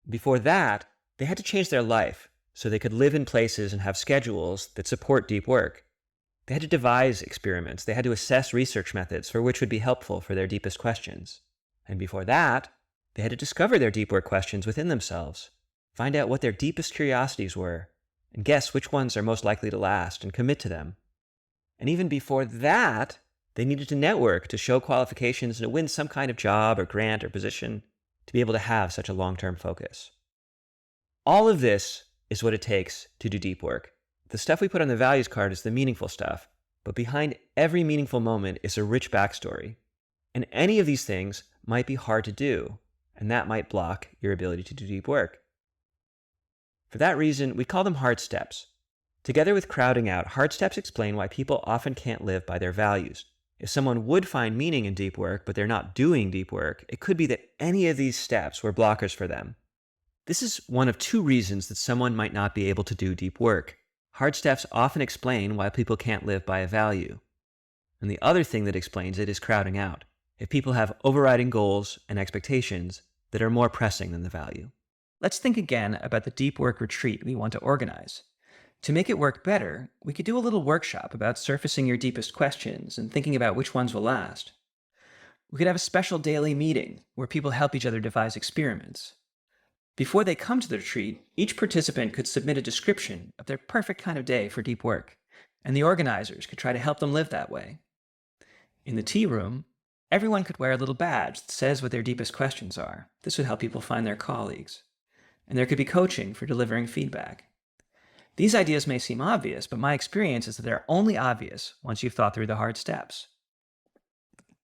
Before that, they had to change their life so they could live in places and have schedules that support deep work. They had to devise experiments. They had to assess research methods for which would be helpful for their deepest questions. And before that, they had to discover their deep work questions within themselves, find out what their deepest curiosities were, and guess which ones are most likely to last and commit to them. And even before that, they needed to network to show qualifications and to win some kind of job or grant or position to be able to have such a long-term focus. All of this is what it takes to do deep work. The stuff we put on the values card is the meaningful stuff, but behind every meaningful moment is a rich backstory. And any of these things might be hard to do, and that might block your ability to do deep work. For that reason, we call them hard steps. Together with crowding out, hard steps explain why people often can't live by their values. If someone would find meaning in deep work, but they're not doing deep work, it could be that any of these steps were blockers for them. This is one of two reasons that someone might not be able to do deep work. Hard steps often explain why people can't live by a value. And the other thing that explains it is crowding out. If people have overriding goals and expectations that are more pressing than the value. Let's think again about the deep work retreat we want to organize. To make it work better, we could do a little workshop about surfacing your deepest questions and thinking about which ones will last. We could have a special daily meeting where people help each other devise experiments. Before they come to the retreat, each participant could submit a description of their perfect kind of day for deep work, and the organizers could try to help them live that way. In the tea room, everyone could wear a little badge that says what their deepest questions are. This would help people find their colleagues. And there could be coaching for delivering feedback. These ideas may seem obvious, but my experience is that they're only obvious once you've thought through the hard steps.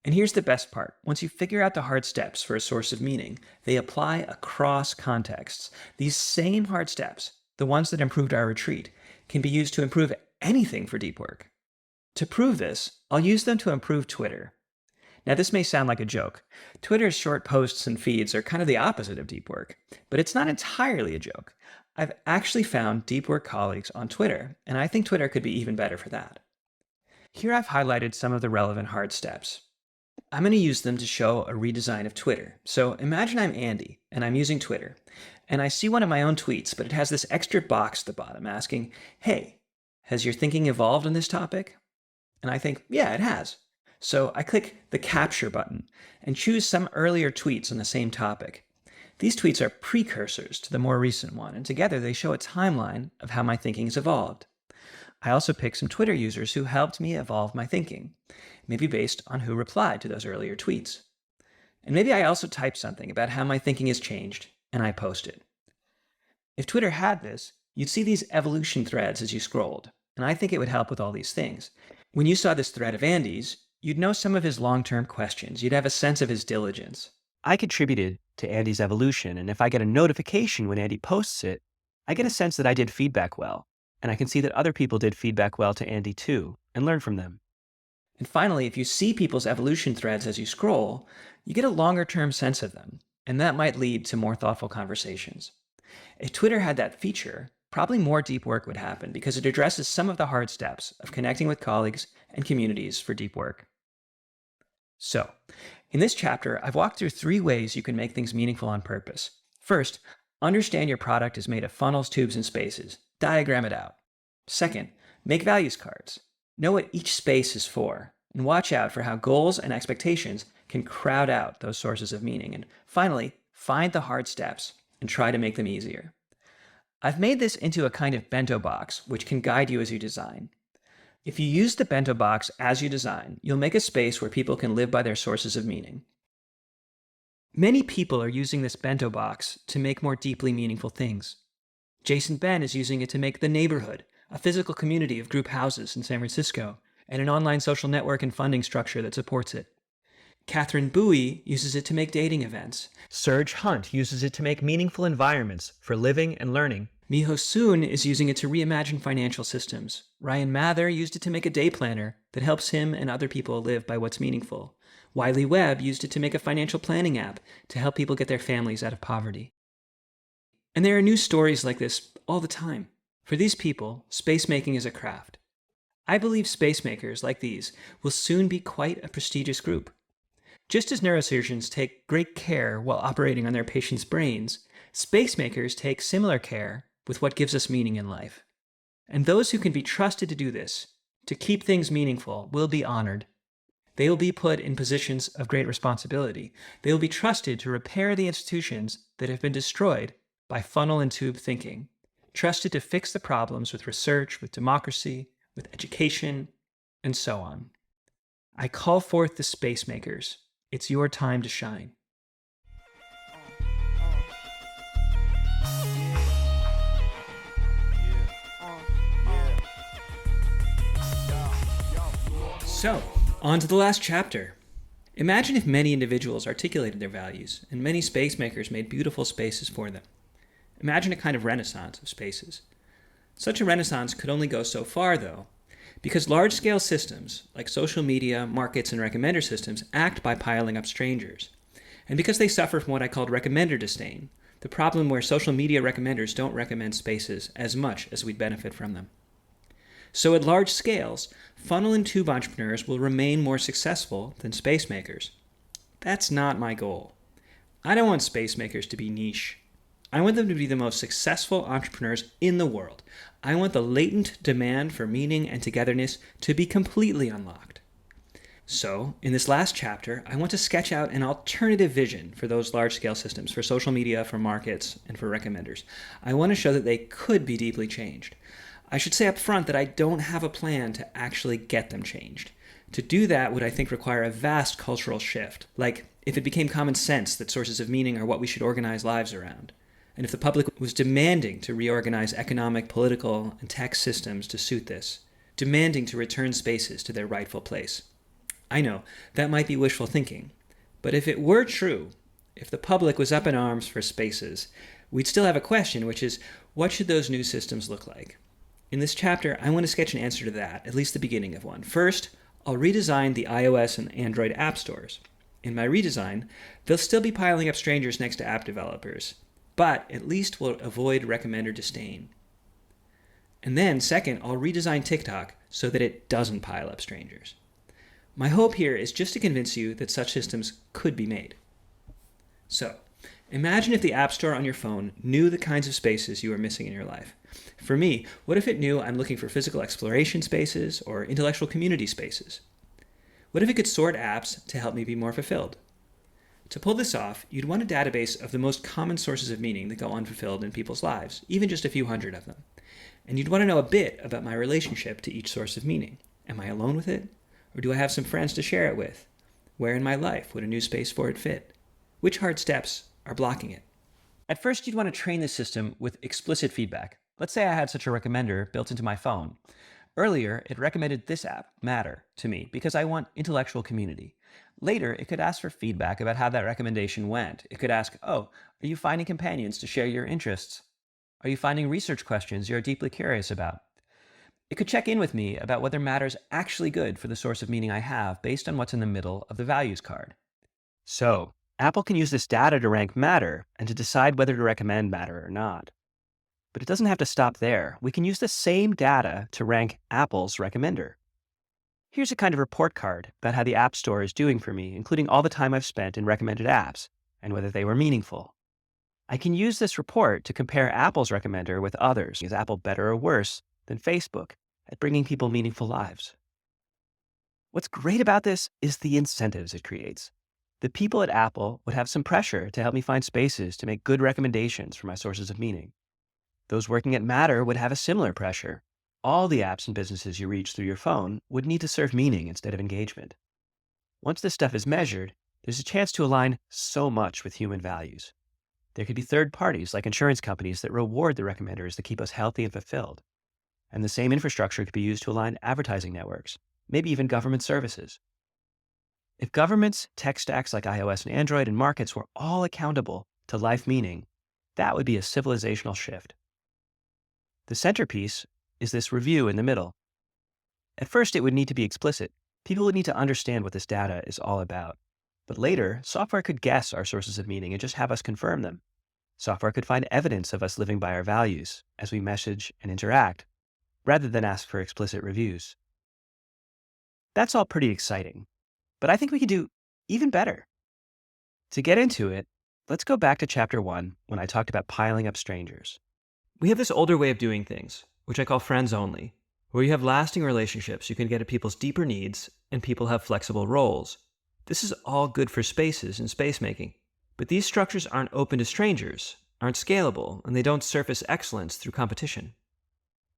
And here's the best part. Once you figure out the hard steps for a source of meaning, they apply across contexts. These same hard steps, the ones that improved our retreat, can be used to improve anything for deep work. To prove this, I'll use them to improve Twitter. Now, this may sound like a joke. Twitter's short posts and feeds are kind of the opposite of deep work, but it's not entirely a joke. I've actually found deep work colleagues on Twitter, and I think Twitter could be even better for that. Here I've highlighted some of the relevant hard steps. I'm going to use them to show a redesign of Twitter. So imagine I'm Andy, and I'm using Twitter, and I see one of my own tweets, but it has this extra box at the bottom asking, "Hey, has your thinking evolved on this topic?" And I think, yeah, it has. So I click the capture button and choose some earlier tweets on the same topic. These tweets are precursors to the more recent one, and together they show a timeline of how my thinking has evolved. I also picked some Twitter users who helped me evolve my thinking, maybe based on who replied to those earlier tweets. And maybe I also typed something about how my thinking has changed, and I post it. If Twitter had this, you'd see these evolution threads as you scrolled, and I think it would help with all these things. When you saw this thread of Andy's, you'd know some of his long-term questions. You'd have a sense of his diligence. I contributed to Andy's evolution, and if I get a notification when Andy posts it, I get a sense that I did feedback well, and I can see that other people did feedback well to Andy too, and learn from them. And finally, if you see people's evolution threads as you scroll, you get a longer-term sense of them, and that might lead to more thoughtful conversations. If Twitter had that feature, probably more deep work would happen because it addresses some of the hard steps of connecting with colleagues and communities for deep work. So, in this chapter, I've walked through 3 ways you can make things meaningful on purpose. First, understand your product is made of funnels, tubes, and spaces. Diagram it out. Second, make values cards. Know what each space is for, and watch out for how goals and expectations can crowd out those sources of meaning. And finally, find the hard steps and try to make them easier. I've made this into a kind of bento box, which can guide you as you design. If you use the bento box as you design, you'll make a space where people can live by their sources of meaning. Many people are using this bento box to make more deeply meaningful things. Jason Ben is using it to make The Neighborhood, a physical community of group houses in San Francisco, and an online social network and funding structure that supports it. Catherine Bowie uses it to make dating events. Serge Hunt uses it to make meaningful environments for living and learning. Miho Soon is using it to reimagine financial systems. Ryan Mather used it to make a day planner that helps him and other people live by what's meaningful. Wiley Webb used it to make a financial planning app to help people get their families out of poverty. And there are new stories like this all the time. For these people, space making is a craft. I believe space makers like these will soon be quite a prestigious group. Just as neurosurgeons take great care while operating on their patients' brains, space makers take similar care with what gives us meaning in life. And those who can be trusted to do this, to keep things meaningful, will be honored. They will be put in positions of great responsibility. They will be trusted to repair the institutions that have been destroyed by funnel and tube thinking, trusted to fix the problems with research, with democracy, with education, and so on. I call forth the space makers. It's your time to shine. So, on to the last chapter. Imagine if many individuals articulated their values, and many space makers made beautiful spaces for them. Imagine a kind of renaissance of spaces. Such a renaissance could only go so far, though, because large-scale systems, like social media, markets, and recommender systems, act by piling up strangers. And because they suffer from what I called recommender disdain, the problem where social media recommenders don't recommend spaces as much as we'd benefit from them. So at large scales, funnel and tube entrepreneurs will remain more successful than space makers. That's not my goal. I don't want space makers to be niche. I want them to be the most successful entrepreneurs in the world. I want the latent demand for meaning and togetherness to be completely unlocked. So, in this last chapter, I want to sketch out an alternative vision for those large-scale systems, for social media, for markets, and for recommenders. I want to show that they could be deeply changed. I should say up front that I don't have a plan to actually get them changed. To do that would, I think, require a vast cultural shift, like if it became common sense that sources of meaning are what we should organize lives around, and if the public was demanding to reorganize economic, political, and tech systems to suit this, demanding to return spaces to their rightful place. I know, that might be wishful thinking, but if it were true, if the public was up in arms for spaces, we'd still have a question, which is, what should those new systems look like? In this chapter, I want to sketch an answer to that, at least the beginning of one. First, I'll redesign the iOS and Android app stores. In my redesign, they'll still be piling up strangers next to app developers, but at least we'll avoid recommender disdain. And then, second, I'll redesign TikTok so that it doesn't pile up strangers. My hope here is just to convince you that such systems could be made. So, imagine if the App Store on your phone knew the kinds of spaces you are missing in your life. For me, what if it knew I'm looking for physical exploration spaces or intellectual community spaces? What if it could sort apps to help me be more fulfilled? To pull this off, you'd want a database of the most common sources of meaning that go unfulfilled in people's lives, even just a few hundred of them. And you'd want to know a bit about my relationship to each source of meaning. Am I alone with it? Or do I have some friends to share it with? Where in my life would a new space for it fit? Which hard steps are blocking it? At first, you'd want to train the system with explicit feedback. Let's say I had such a recommender built into my phone. Earlier, it recommended this app, Matter, to me because I want intellectual community. Later, it could ask for feedback about how that recommendation went. It could ask, oh, are you finding companions to share your interests? Are you finding research questions you're deeply curious about? It could check in with me about whether Matter's actually good for the source of meaning I have based on what's in the middle of the values card. So, Apple can use this data to rank Matter and to decide whether to recommend Matter or not. But it doesn't have to stop there. We can use the same data to rank Apple's recommender. Here's a kind of report card about how the App Store is doing for me, including all the time I've spent in recommended apps and whether they were meaningful. I can use this report to compare Apple's recommender with others. Is Apple better or worse than Facebook at bringing people meaningful lives? What's great about this is the incentives it creates. The people at Apple would have some pressure to help me find spaces to make good recommendations for my sources of meaning. Those working at Matter would have a similar pressure. All the apps and businesses you reach through your phone would need to serve meaning instead of engagement. Once this stuff is measured, there's a chance to align so much with human values. There could be third parties like insurance companies that reward the recommenders that keep us healthy and fulfilled. And the same infrastructure could be used to align advertising networks, maybe even government services. If governments, tech stacks like iOS and Android, and markets were all accountable to life meaning, that would be a civilizational shift. The centerpiece is this review in the middle. At first, it would need to be explicit. People would need to understand what this data is all about. But later, software could guess our sources of meaning and just have us confirm them. Software could find evidence of us living by our values as we message and interact, rather than ask for explicit reviews. That's all pretty exciting, but I think we could do even better. To get into it, let's go back to chapter 1 when I talked about piling up strangers. We have this older way of doing things, which I call friends only, where you have lasting relationships you can get at people's deeper needs, and people have flexible roles. This is all good for spaces and space making, but these structures aren't open to strangers, aren't scalable, and they don't surface excellence through competition.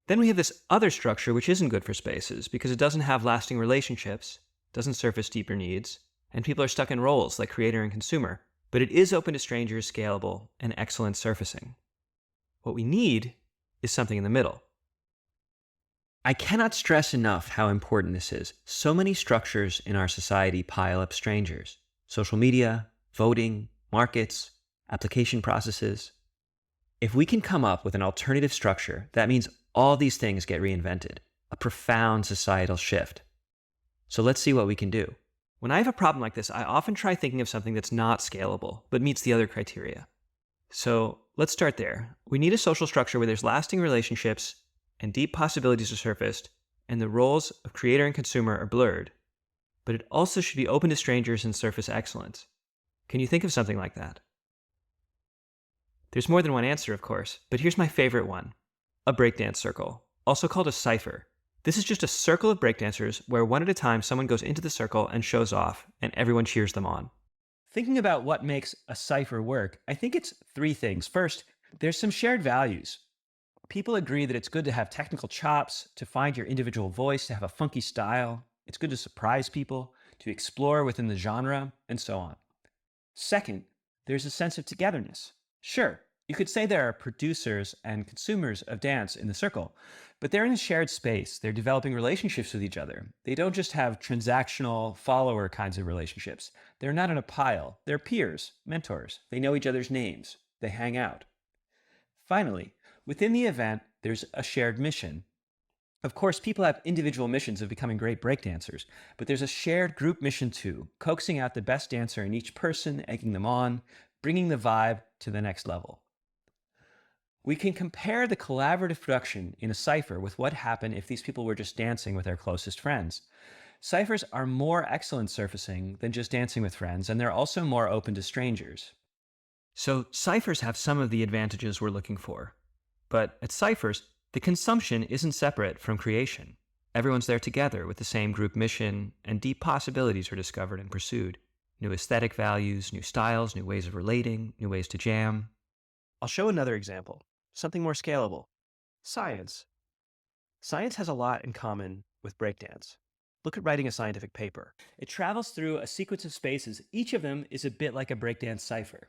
Then we have this other structure which isn't good for spaces because it doesn't have lasting relationships, doesn't surface deeper needs, and people are stuck in roles like creator and consumer, but it is open to strangers, scalable, and excellent surfacing. What we need is something in the middle. I cannot stress enough how important this is. So many structures in our society pile up strangers. Social media, voting, markets, application processes. If we can come up with an alternative structure, that means all these things get reinvented, a profound societal shift. So let's see what we can do. When I have a problem like this, I often try thinking of something that's not scalable, but meets the other criteria. So let's start there. We need a social structure where there's lasting relationships and deep possibilities are surfaced, and the roles of creator and consumer are blurred. But it also should be open to strangers and surface excellence. Can you think of something like that? There's more than one answer, of course, but here's my favorite one. A breakdance circle, also called a cipher. This is just a circle of breakdancers where one at a time someone goes into the circle and shows off, and everyone cheers them on. Thinking about what makes a cipher work, I think it's three things. First, there's some shared values. People agree that it's good to have technical chops, to find your individual voice, to have a funky style. It's good to surprise people, to explore within the genre, and so on. Second, there's a sense of togetherness. Sure, you could say there are producers and consumers of dance in the circle, but they're in a shared space. They're developing relationships with each other. They don't just have transactional follower kinds of relationships. They're not in a pile. They're peers, mentors. They know each other's names. They hang out. Finally, within the event, there's a shared mission. Of course, people have individual missions of becoming great breakdancers, but there's a shared group mission too, coaxing out the best dancer in each person, egging them on, bringing the vibe to the next level. We can compare the collaborative production in a cipher with what happened if these people were just dancing with their closest friends. Ciphers are more excellent surfacing than just dancing with friends, and they're also more open to strangers. So ciphers have some of the advantages we're looking for. But at ciphers, the consumption isn't separate from creation. Everyone's there together with the same group mission, and deep possibilities are discovered and pursued. New aesthetic values, new styles, new ways of relating, new ways to jam. I'll show another example, something more scalable. Science. Science has a lot in common with breakdance. Look at writing a scientific paper. It travels through a sequence of spaces. Each of them is a bit like a breakdance cipher.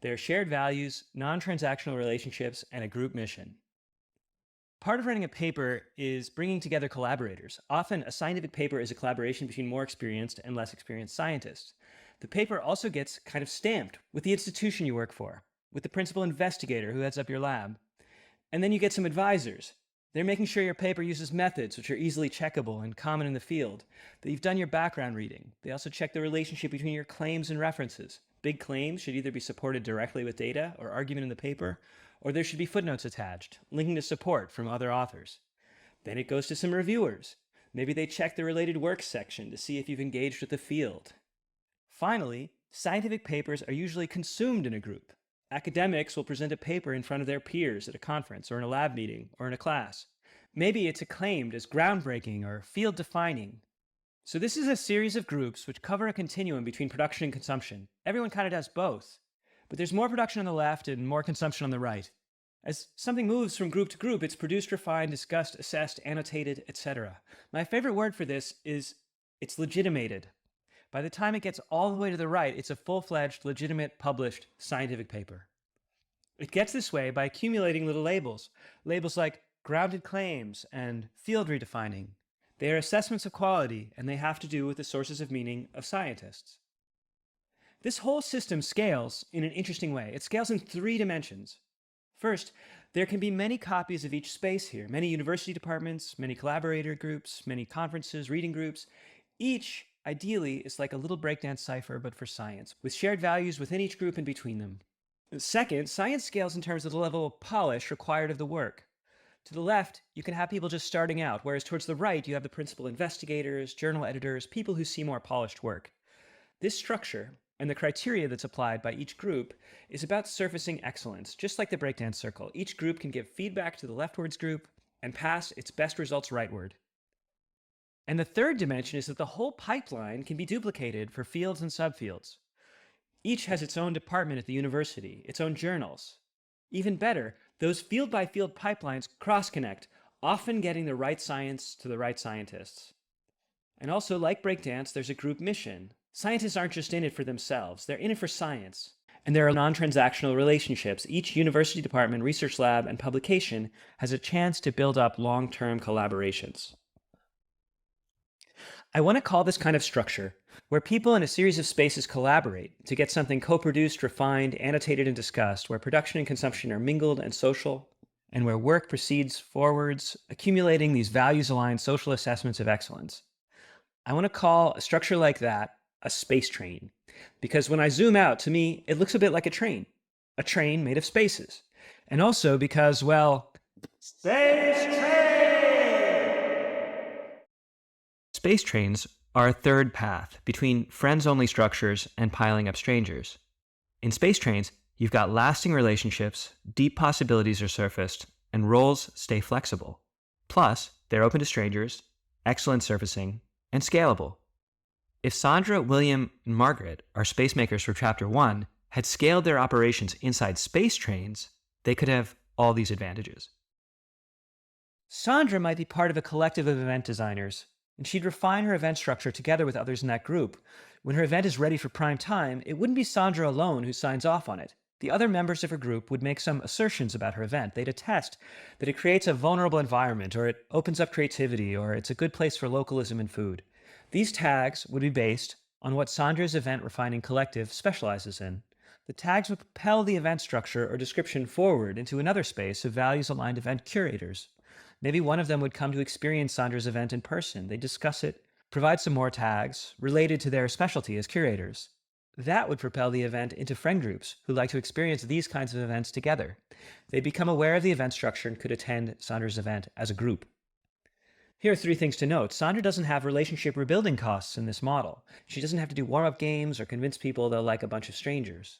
There are shared values, non-transactional relationships, and a group mission. Part of writing a paper is bringing together collaborators. Often, a scientific paper is a collaboration between more experienced and less experienced scientists. The paper also gets kind of stamped with the institution you work for, with the principal investigator who heads up your lab. And then you get some advisors. They're making sure your paper uses methods which are easily checkable and common in the field, that you've done your background reading. They also check the relationship between your claims and references. Big claims should either be supported directly with data or argument in the paper, or there should be footnotes attached, linking to support from other authors. Then it goes to some reviewers. Maybe they check the related works section to see if you've engaged with the field. Finally, scientific papers are usually consumed in a group. Academics will present a paper in front of their peers at a conference or in a lab meeting or in a class. Maybe it's acclaimed as groundbreaking or field-defining. So this is a series of groups which cover a continuum between production and consumption. Everyone kind of does both. But there's more production on the left and more consumption on the right. As something moves from group to group, it's produced, refined, discussed, assessed, annotated, etc. My favorite word for this is it's legitimated. By the time it gets all the way to the right, it's a full-fledged, legitimate, published scientific paper. It gets this way by accumulating little labels. Labels like grounded claims and field redefining. They are assessments of quality, and they have to do with the sources of meaning of scientists. This whole system scales in an interesting way. It scales in 3 dimensions. First, there can be many copies of each space here, many university departments, many collaborator groups, many conferences, reading groups. Each, ideally, is like a little breakdance cipher, but for science, with shared values within each group and between them. Second, science scales in terms of the level of polish required of the work. To the left, you can have people just starting out, whereas towards the right, you have the principal investigators, journal editors, people who see more polished work. This structure, and the criteria that's applied by each group, is about surfacing excellence, just like the breakdance circle. Each group can give feedback to the leftwards group and pass its best results rightward. And the third dimension is that the whole pipeline can be duplicated for fields and subfields. Each has its own department at the university, its own journals. Even better, those field-by-field pipelines cross-connect, often getting the right science to the right scientists. And also, like breakdance, there's a group mission. Scientists aren't just in it for themselves, they're in it for science. And there are non-transactional relationships. Each university department, research lab, and publication has a chance to build up long-term collaborations. I want to call this kind of structure, where people in a series of spaces collaborate to get something co-produced, refined, annotated, and discussed, where production and consumption are mingled and social, and where work proceeds forwards, accumulating these values-aligned social assessments of excellence. I want to call a structure like that a space train, because when I zoom out, to me, it looks a bit like a train made of spaces. And also because, well, space train! Space trains are a third path between friends-only structures and piling up strangers. In space trains, you've got lasting relationships, deep possibilities are surfaced, and roles stay flexible. Plus, Plus, they're open to strangers, excellent surfacing, and scalable. If Sandra, William, and Margaret, our space makers for Chapter 1, had scaled their operations inside space trains, they could have all these advantages. Sandra might be part of a collective of event designers, and she'd refine her event structure together with others in that group. When her event is ready for prime time, it wouldn't be Sandra alone who signs off on it. The other members of her group would make some assertions about her event. They'd attest that it creates a vulnerable environment, or it opens up creativity, or it's a good place for localism and food. These tags would be based on what Sandra's event refining collective specializes in. The tags would propel the event structure or description forward into another space of values-aligned event curators. Maybe one of them would come to experience Sandra's event in person. They'd discuss it, provide some more tags related to their specialty as curators. That would propel the event into friend groups who like to experience these kinds of events together. They'd become aware of the event structure and could attend Sandra's event as a group. Here are 3 things to note. Sandra doesn't have relationship rebuilding costs in this model. She doesn't have to do warm-up games or convince people they'll like a bunch of strangers.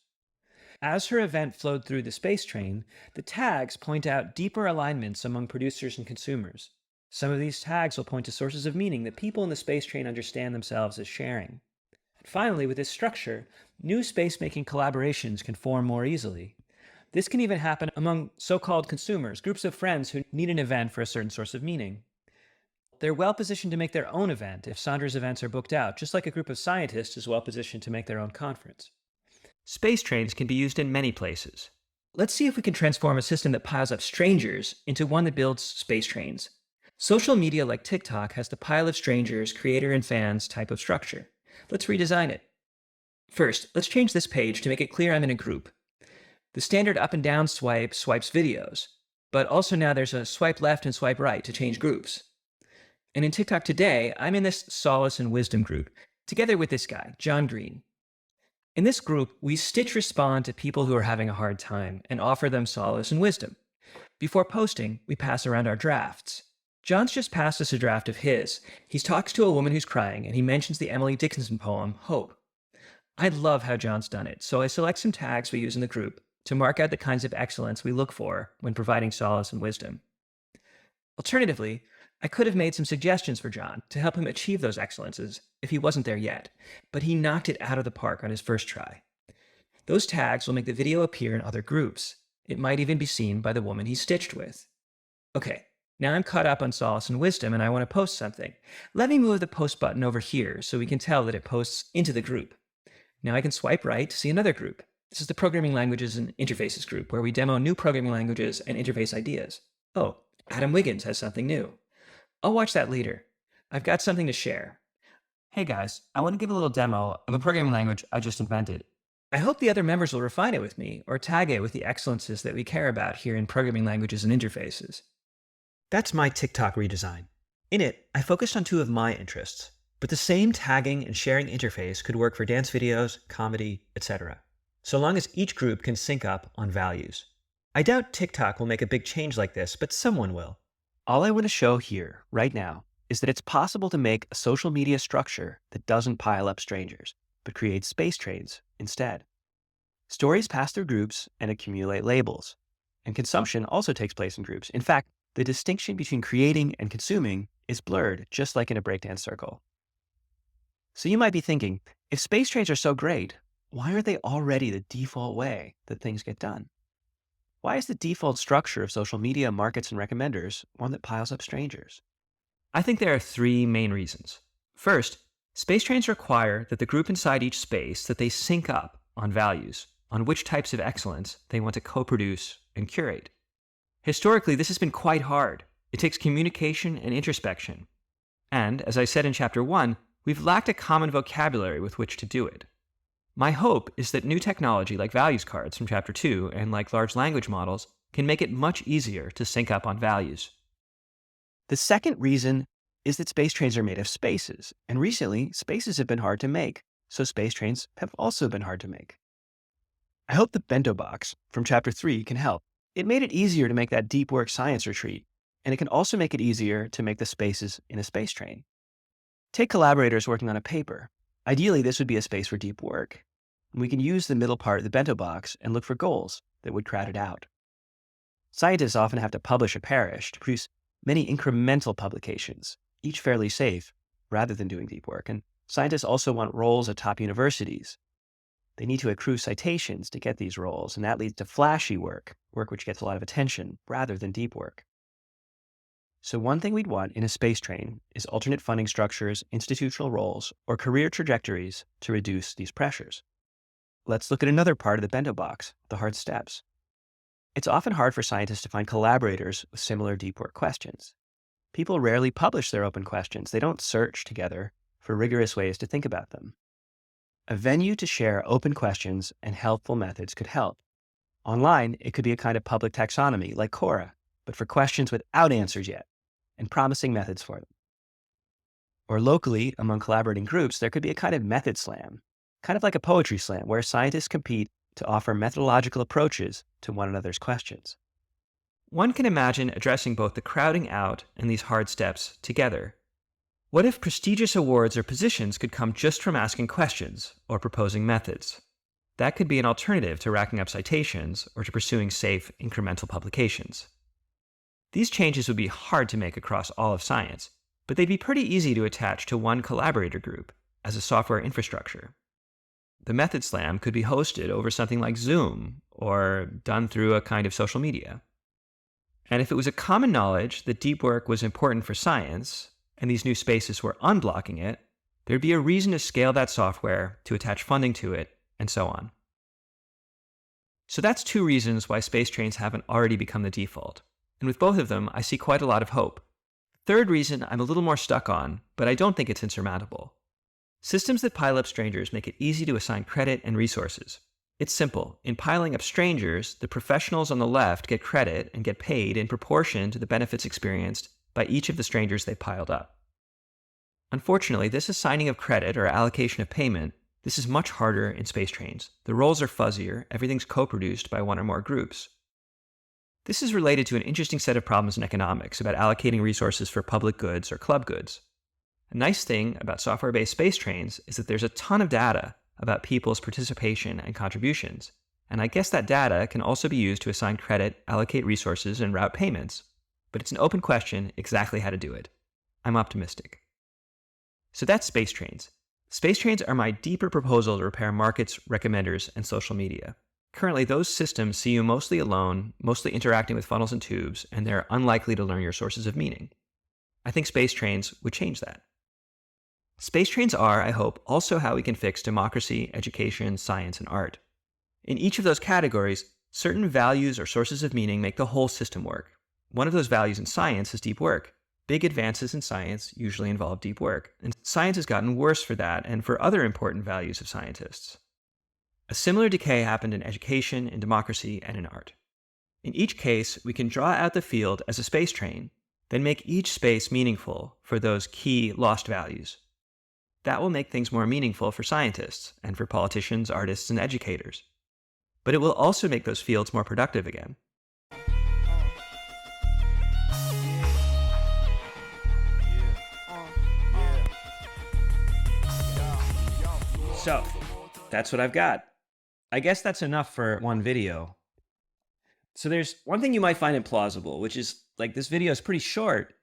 As her event flowed through the space train, the tags point out deeper alignments among producers and consumers. Some of these tags will point to sources of meaning that people in the space train understand themselves as sharing. And finally, with this structure, new space-making collaborations can form more easily. This can even happen among so-called consumers, groups of friends who need an event for a certain source of meaning. They're well positioned to make their own event if Sandra's events are booked out, just like a group of scientists is well positioned to make their own conference. Space trains can be used in many places. Let's see if we can transform a system that piles up strangers into one that builds space trains. Social media like TikTok has the pile of strangers, creator and fans type of structure. Let's redesign it. First, let's change this page to make it clear I'm in a group. The standard up and down swipe swipes videos, but also now there's a swipe left and swipe right to change groups. And in TikTok today, I'm in this solace and wisdom group, together with this guy, John Green. In this group, we stitch respond to people who are having a hard time and offer them solace and wisdom. Before posting, we pass around our drafts. John's just passed us a draft of his. He talks to a woman who's crying, and he mentions the Emily Dickinson poem, Hope. I love how John's done it, so I select some tags we use in the group to mark out the kinds of excellence we look for when providing solace and wisdom. Alternatively, I could have made some suggestions for John to help him achieve those excellences if he wasn't there yet, but he knocked it out of the park on his first try. Those tags will make the video appear in other groups. It might even be seen by the woman he stitched with. Okay, now I'm caught up on solace and wisdom and I want to post something. Let me move the post button over here so we can tell that it posts into the group. Now I can swipe right to see another group. This is the Programming Languages and Interfaces group, where we demo new programming languages and interface ideas. Oh, Adam Wiggins has something new. I'll watch that later. I've got something to share. Hey guys, I want to give a little demo of a programming language I just invented. I hope the other members will refine it with me or tag it with the excellences that we care about here in Programming Languages and Interfaces. That's my TikTok redesign. In it, I focused on 2 of my interests, but the same tagging and sharing interface could work for dance videos, comedy, etc., so long as each group can sync up on values. I doubt TikTok will make a big change like this, but someone will. All I want to show here, right now, is that it's possible to make a social media structure that doesn't pile up strangers, but creates space trains instead. Stories pass through groups and accumulate labels, and consumption also takes place in groups. In fact, the distinction between creating and consuming is blurred, just like in a breakdance circle. So you might be thinking, if space trains are so great, why aren't they already the default way that things get done? Why is the default structure of social media markets and recommenders one that piles up strangers? I think there are 3 main reasons. First, space trains require that the group inside each space that they sync up on values, on which types of excellence they want to co-produce and curate. Historically, this has been quite hard. It takes communication and introspection. And, as I said in Chapter 1, we've lacked a common vocabulary with which to do it. My hope is that new technology like values cards from Chapter 2 and like large language models can make it much easier to sync up on values. The second reason is that space trains are made of spaces, and recently spaces have been hard to make, so space trains have also been hard to make. I hope the bento box from Chapter 3 can help. It made it easier to make that deep work science retreat, and it can also make it easier to make the spaces in a space train. Take collaborators working on a paper. Ideally, this would be a space for deep work. We can use the middle part of the bento box and look for goals that would crowd it out. Scientists often have to publish a parish to produce many incremental publications, each fairly safe, rather than doing deep work. And scientists also want roles at top universities. They need to accrue citations to get these roles, and that leads to flashy work which gets a lot of attention, rather than deep work. So one thing we'd want in a space train is alternate funding structures, institutional roles, or career trajectories to reduce these pressures. Let's look at another part of the bento box, the hard steps. It's often hard for scientists to find collaborators with similar deep work questions. People rarely publish their open questions. They don't search together for rigorous ways to think about them. A venue to share open questions and helpful methods could help. Online, it could be a kind of public taxonomy like Quora, but for questions without answers yet, and promising methods for them. Or locally, among collaborating groups, there could be a kind of method slam, kind of like a poetry slam, where scientists compete to offer methodological approaches to one another's questions. One can imagine addressing both the crowding out and these hard steps together. What if prestigious awards or positions could come just from asking questions or proposing methods? That could be an alternative to racking up citations or to pursuing safe, incremental publications. These changes would be hard to make across all of science, but they'd be pretty easy to attach to one collaborator group as a software infrastructure. The Method Slam could be hosted over something like Zoom or done through a kind of social media. And if it was a common knowledge that deep work was important for science, and these new spaces were unblocking it, there'd be a reason to scale that software, to attach funding to it, and so on. So that's 2 reasons why space trains haven't already become the default. And with both of them, I see quite a lot of hope. Third reason I'm a little more stuck on, but I don't think it's insurmountable. Systems that pile up strangers make it easy to assign credit and resources. It's simple. In piling up strangers, the professionals on the left get credit and get paid in proportion to the benefits experienced by each of the strangers they piled up. Unfortunately, this assigning of credit or allocation of payment, this is much harder in space trains. The roles are fuzzier, everything's co-produced by one or more groups. This is related to an interesting set of problems in economics about allocating resources for public goods or club goods. A nice thing about software-based space trains is that there's a ton of data about people's participation and contributions, and I guess that data can also be used to assign credit, allocate resources, and route payments. But it's an open question exactly how to do it. I'm optimistic. So that's space trains. Space trains are my deeper proposal to repair markets, recommenders, and social media. Currently, those systems see you mostly alone, mostly interacting with funnels and tubes, and they're unlikely to learn your sources of meaning. I think space trains would change that. Space trains are, I hope, also how we can fix democracy, education, science, and art. In each of those categories, certain values or sources of meaning make the whole system work. One of those values in science is deep work. Big advances in science usually involve deep work, and science has gotten worse for that and for other important values of scientists. A similar decay happened in education, in democracy, and in art. In each case, we can draw out the field as a space train, then make each space meaningful for those key lost values. That will make things more meaningful for scientists and for politicians, artists, and educators. But it will also make those fields more productive again. So, that's what I've got. I guess that's enough for one video. So there's one thing you might find implausible, which is like this video is pretty short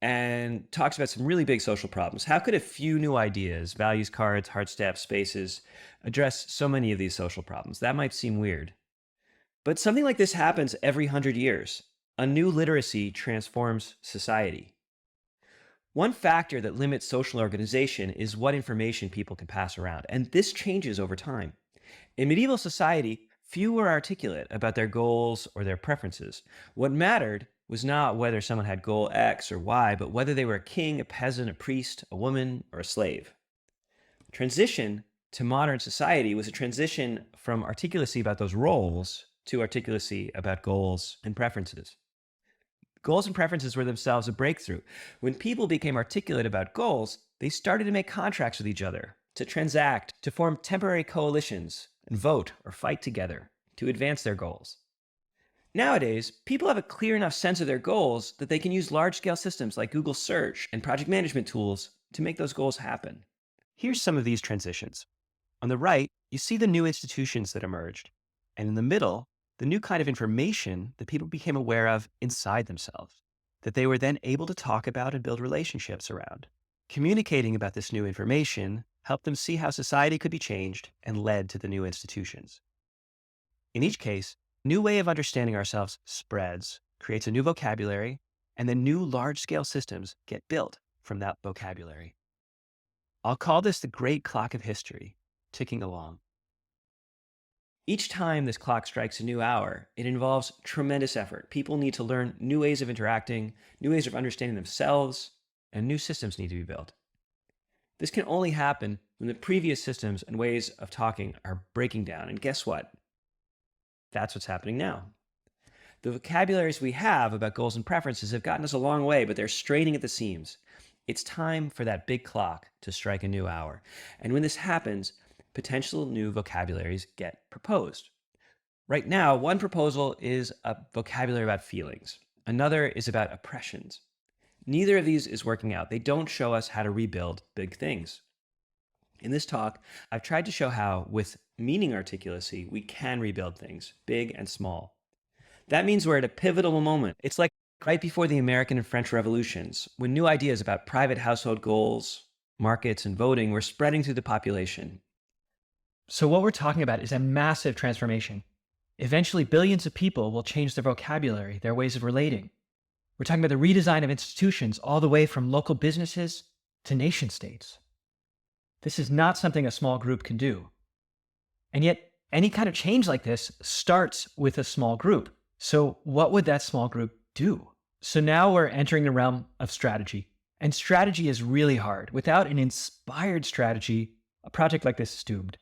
and talks about some really big social problems. How could a few new ideas, values cards, hard steps, spaces, address so many of these social problems? That might seem weird. But something like this happens every 100 years. A new literacy transforms society. One factor that limits social organization is what information people can pass around, and this changes over time. In medieval society, few were articulate about their goals or their preferences. What mattered was not whether someone had goal X or Y, but whether they were a king, a peasant, a priest, a woman, or a slave. Transition to modern society was a transition from articulacy about those roles to articulacy about goals and preferences. Goals and preferences were themselves a breakthrough. When people became articulate about goals, they started to make contracts with each other, to transact, to form temporary coalitions, and vote or fight together to advance their goals. Nowadays, people have a clear enough sense of their goals that they can use large-scale systems like Google Search and project management tools to make those goals happen. Here's some of these transitions. On the right, you see the new institutions that emerged. And in the middle, the new kind of information that people became aware of inside themselves. that they were then able to talk about and build relationships around. Communicating about this new information helped them see how society could be changed and led to the new institutions. In each case, a new way of understanding ourselves spreads, creates a new vocabulary, and then new large-scale systems get built from that vocabulary. I'll call this the great clock of history, ticking along. Each time this clock strikes a new hour, it involves tremendous effort. People need to learn new ways of interacting, new ways of understanding themselves, and new systems need to be built. This can only happen when the previous systems and ways of talking are breaking down. And guess what? That's what's happening now. The vocabularies we have about goals and preferences have gotten us a long way, but they're straining at the seams. It's time for that big clock to strike a new hour. And when this happens, potential new vocabularies get proposed. Right now, one proposal is a vocabulary about feelings. Another is about oppressions. Neither of these is working out. They don't show us how to rebuild big things. In this talk, I've tried to show how, with meaning articulacy, we can rebuild things, big and small. That means we're at a pivotal moment. It's like right before the American and French revolutions, when new ideas about private household goals, markets, and voting were spreading through the population. So what we're talking about is a massive transformation. Eventually, billions of people will change their vocabulary, their ways of relating. We're talking about the redesign of institutions all the way from local businesses to nation states. This is not something a small group can do. And yet, any kind of change like this starts with a small group. So what would that small group do? So now we're entering the realm of strategy. And strategy is really hard. Without an inspired strategy, a project like this is doomed.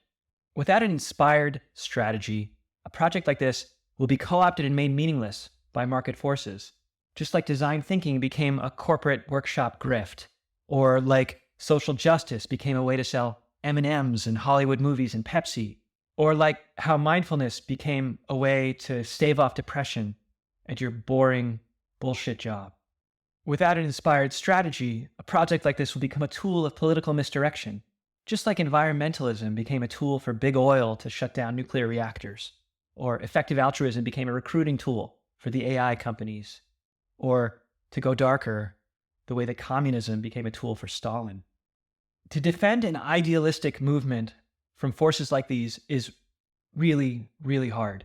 Without an inspired strategy, a project like this will be co-opted and made meaningless by market forces. Just like design thinking became a corporate workshop grift, or like social justice became a way to sell M&Ms and Hollywood movies and Pepsi, or like how mindfulness became a way to stave off depression at your boring bullshit job. Without an inspired strategy, a project like this will become a tool of political misdirection, just like environmentalism became a tool for big oil to shut down nuclear reactors, or effective altruism became a recruiting tool for the AI companies, or, to go darker, the way that communism became a tool for Stalin. To defend an idealistic movement from forces like these is really, really hard.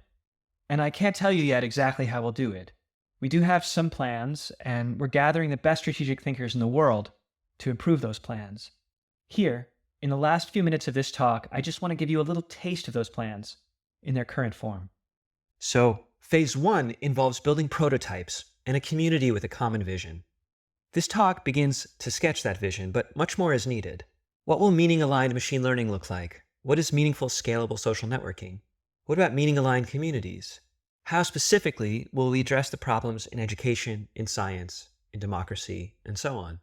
And I can't tell you yet exactly how we'll do it. We do have some plans, and we're gathering the best strategic thinkers in the world to improve those plans. Here, in the last few minutes of this talk, I just want to give you a little taste of those plans in their current form. So, phase 1 involves building prototypes and a community with a common vision. This talk begins to sketch that vision, but much more is needed. What will meaning-aligned machine learning look like? What is meaningful, scalable social networking? What about meaning-aligned communities? How specifically will we address the problems in education, in science, in democracy, and so on?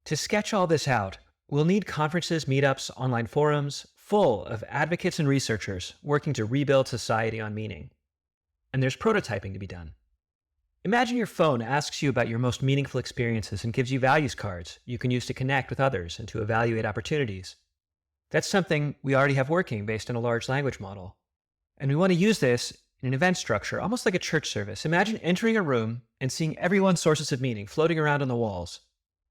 To sketch all this out, we'll need conferences, meetups, online forums, full of advocates and researchers working to rebuild society on meaning. And there's prototyping to be done. Imagine your phone asks you about your most meaningful experiences and gives you values cards you can use to connect with others and to evaluate opportunities. That's something we already have working based on a large language model. And we want to use this in an event structure, almost like a church service. Imagine entering a room and seeing everyone's sources of meaning floating around on the walls.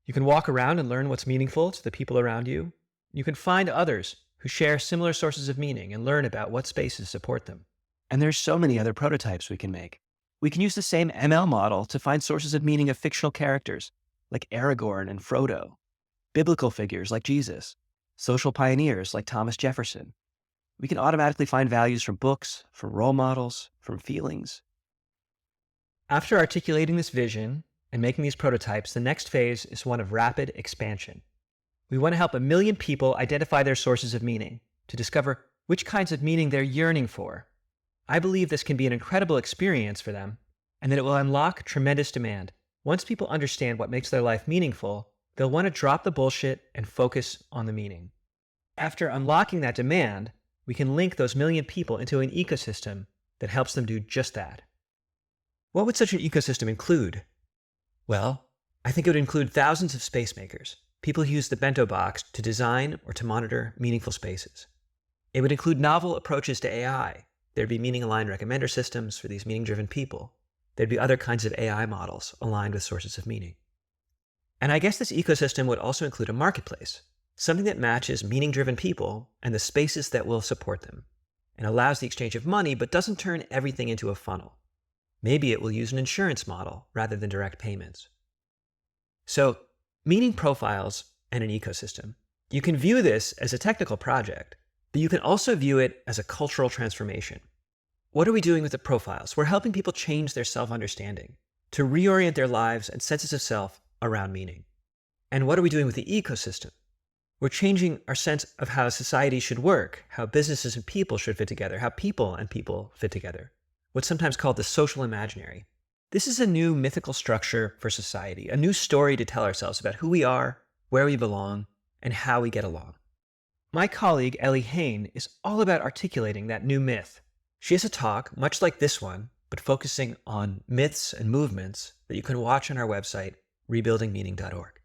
You can walk around and learn what's meaningful to the people around you. You can find others who share similar sources of meaning and learn about what spaces support them. And there's so many other prototypes we can make. We can use the same ML model to find sources of meaning of fictional characters, like Aragorn and Frodo, biblical figures like Jesus, social pioneers like Thomas Jefferson. We can automatically find values from books, from role models, from feelings. After articulating this vision and making these prototypes, the next phase is one of rapid expansion. We want to help 1 million people identify their sources of meaning, to discover which kinds of meaning they're yearning for. I believe this can be an incredible experience for them, and that it will unlock tremendous demand. Once people understand what makes their life meaningful, they'll want to drop the bullshit and focus on the meaning. After unlocking that demand, we can link those 1 million people into an ecosystem that helps them do just that. What would such an ecosystem include? Well, I think it would include thousands of space makers, people who use the bento box to design or to monitor meaningful spaces. It would include novel approaches to AI. There'd be meaning-aligned recommender systems for these meaning-driven people. There'd be other kinds of AI models aligned with sources of meaning. And I guess this ecosystem would also include a marketplace, something that matches meaning-driven people and the spaces that will support them, and allows the exchange of money but doesn't turn everything into a funnel. Maybe it will use an insurance model rather than direct payments. So, meaning profiles and an ecosystem. You can view this as a technical project, but you can also view it as a cultural transformation. What are we doing with the profiles? We're helping people change their self-understanding, to reorient their lives and senses of self around meaning. And what are we doing with the ecosystem? We're changing our sense of how society should work, how businesses and people should fit together, how people and people fit together. What's sometimes called the social imaginary. This is a new mythical structure for society, a new story to tell ourselves about who we are, where we belong, and how we get along. My colleague, Ellie Hain, is all about articulating that new myth. She has a talk, much like this one, but focusing on myths and movements that you can watch on our website, rebuildingmeaning.org.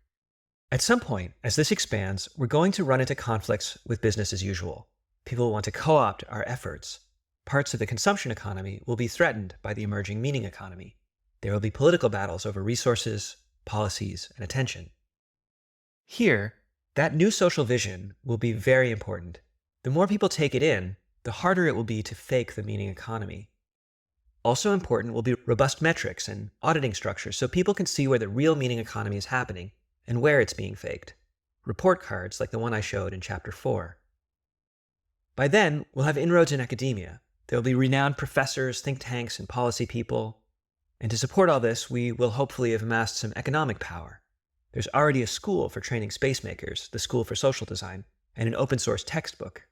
At some point, as this expands, we're going to run into conflicts with business as usual. People will want to co-opt our efforts. Parts of the consumption economy will be threatened by the emerging meaning economy. There will be political battles over resources, policies, and attention. Here, that new social vision will be very important. The more people take it in, the harder it will be to fake the meaning economy. Also important will be robust metrics and auditing structures so people can see where the real meaning economy is happening and where it's being faked. Report cards like the one I showed in Chapter 4. By then, we'll have inroads in academia. There will be renowned professors, think tanks, and policy people. And to support all this, we will hopefully have amassed some economic power. There's already a school for training space makers, the School for Social Design, and an open source textbook.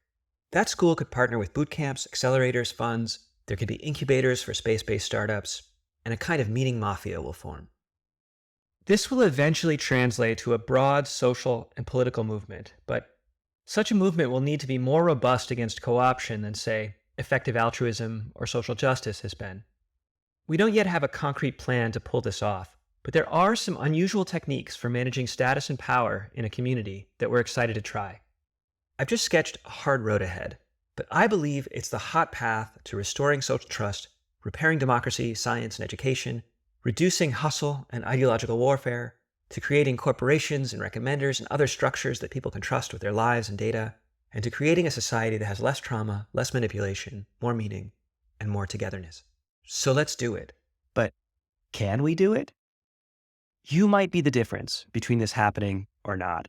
That school could partner with boot camps, accelerators, funds. There could be incubators for space-based startups, and a kind of meaning mafia will form. This will eventually translate to a broad social and political movement, but such a movement will need to be more robust against co-option than, say, effective altruism or social justice has been. We don't yet have a concrete plan to pull this off, but there are some unusual techniques for managing status and power in a community that we're excited to try. I've just sketched a hard road ahead, but I believe it's the hot path to restoring social trust, repairing democracy, science, and education, reducing hustle and ideological warfare, to creating corporations and recommenders and other structures that people can trust with their lives and data, and to creating a society that has less trauma, less manipulation, more meaning, and more togetherness. So let's do it. But can we do it? You might be the difference between this happening or not.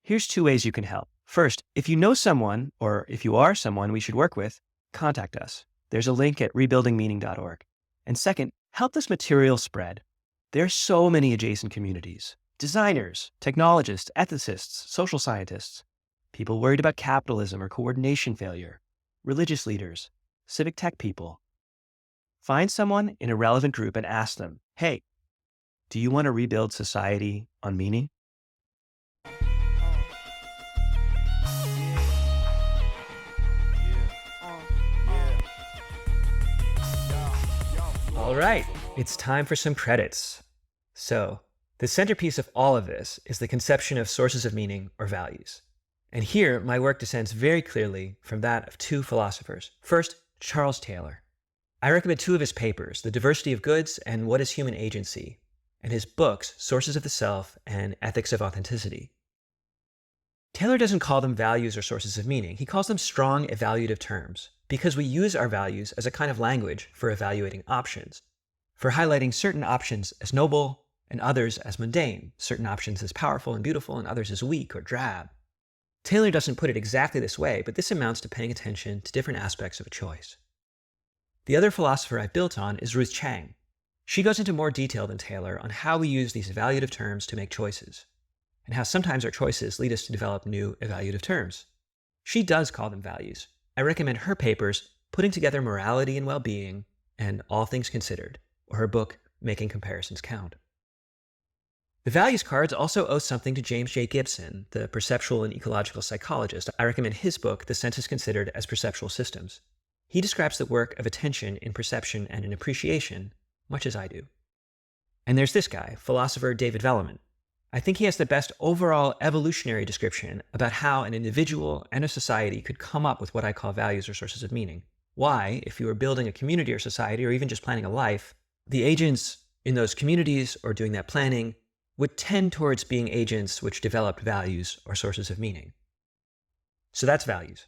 Here's 2 ways you can help. First, if you know someone, or if you are someone we should work with, contact us. There's a link at rebuildingmeaning.org. And second, help this material spread. There are so many adjacent communities. Designers, technologists, ethicists, social scientists, people worried about capitalism or coordination failure, religious leaders, civic tech people. Find someone in a relevant group and ask them, hey, do you want to rebuild society on meaning? All right, it's time for some credits. So, the centerpiece of all of this is the conception of sources of meaning or values. And here, my work descends very clearly from that of 2 philosophers. First, Charles Taylor. I recommend 2 of his papers, The Diversity of Goods and What is Human Agency, and his books, Sources of the Self and Ethics of Authenticity. Taylor doesn't call them values or sources of meaning. He calls them strong evaluative terms, because we use our values as a kind of language for evaluating options, for highlighting certain options as noble and others as mundane, certain options as powerful and beautiful and others as weak or drab. Taylor doesn't put it exactly this way, but this amounts to paying attention to different aspects of a choice. The other philosopher I've built on is Ruth Chang. She goes into more detail than Taylor on how we use these evaluative terms to make choices, and how sometimes our choices lead us to develop new evaluative terms. She does call them values. I recommend her papers, Putting Together Morality and Well-Being and All Things Considered, or her book, Making Comparisons Count. The values cards also owe something to James J. Gibson, the perceptual and ecological psychologist. I recommend his book, The Senses Considered as Perceptual Systems. He describes the work of attention in perception and in appreciation, much as I do. And there's this guy, philosopher David Velleman. I think he has the best overall evolutionary description about how an individual and a society could come up with what I call values or sources of meaning. why, if you were building a community or society or even just planning a life, the agents in those communities or doing that planning would tend towards being agents which developed values or sources of meaning. So that's values.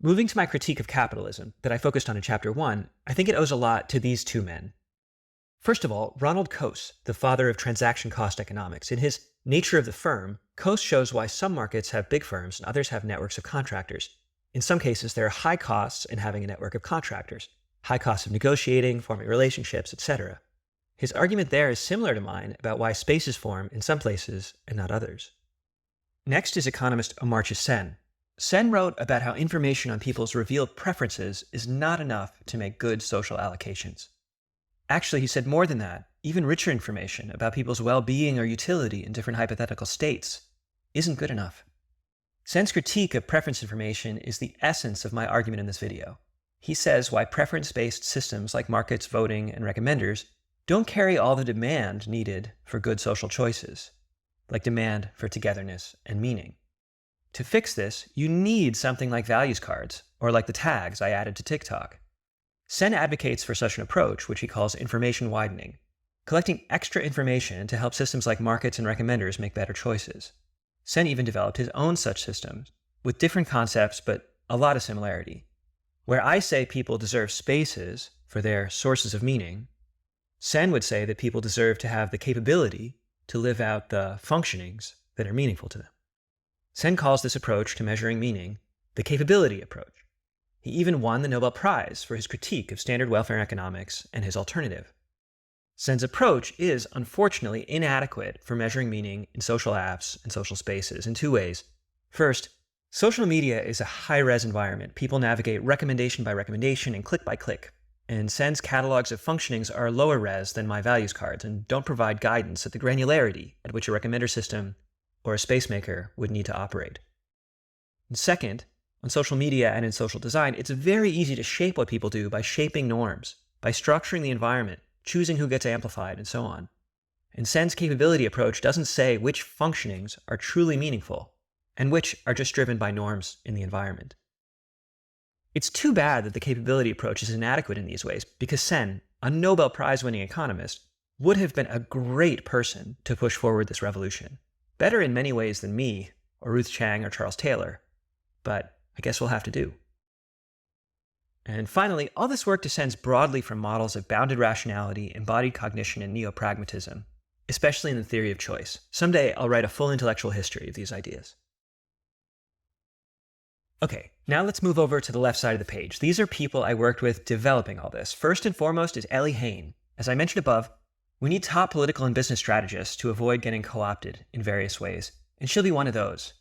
Moving to my critique of capitalism that I focused on in Chapter 1, I think it owes a lot to these two men. First of all, Ronald Coase, the father of transaction cost economics. In his Nature of the Firm, Coase shows why some markets have big firms and others have networks of contractors. In some cases, there are high costs in having a network of contractors, high costs of negotiating, forming relationships, etc. His argument there is similar to mine about why spaces form in some places and not others. Next is economist Amartya Sen. Sen wrote about how information on people's revealed preferences is not enough to make good social allocations. Actually, he said more than that. Even richer information about people's well-being or utility in different hypothetical states isn't good enough. Sen's critique of preference information is the essence of my argument in this video. He says why preference-based systems like markets, voting, and recommenders don't carry all the demand needed for good social choices, like demand for togetherness and meaning. To fix this, you need something like values cards, or like the tags I added to TikTok. Sen advocates for such an approach, which he calls information widening, collecting extra information to help systems like markets and recommenders make better choices. Sen even developed his own such systems, with different concepts but a lot of similarity. Where I say people deserve spaces for their sources of meaning, Sen would say that people deserve to have the capability to live out the functionings that are meaningful to them. Sen calls this approach to measuring meaning the capability approach. He even won the Nobel Prize for his critique of standard welfare economics and his alternative. Sen's approach is, unfortunately, inadequate for measuring meaning in social apps and social spaces in two ways. First, social media is a high-res environment. People navigate recommendation by recommendation and click by click. And Sen's catalogs of functionings are lower res than my values cards and don't provide guidance at the granularity at which a recommender system or a spacemaker would need to operate. And second, on social media and in social design, it's very easy to shape what people do by shaping norms, by structuring the environment, choosing who gets amplified, and so on. And Sen's capability approach doesn't say which functionings are truly meaningful and which are just driven by norms in the environment. It's too bad that the capability approach is inadequate in these ways, because Sen, a Nobel Prize-winning economist, would have been a great person to push forward this revolution. Better in many ways than me, or Ruth Chang, or Charles Taylor. But I guess we'll have to do. And finally, all this work descends broadly from models of bounded rationality, embodied cognition, and neo-pragmatism, especially in the theory of choice. Someday I'll write a full intellectual history of these ideas. Okay, now let's move over to the left side of the page. These are people I worked with developing all this. First and foremost is Ellie Hain. As I mentioned above, we need top political and business strategists to avoid getting co-opted in various ways, and she'll be one of those.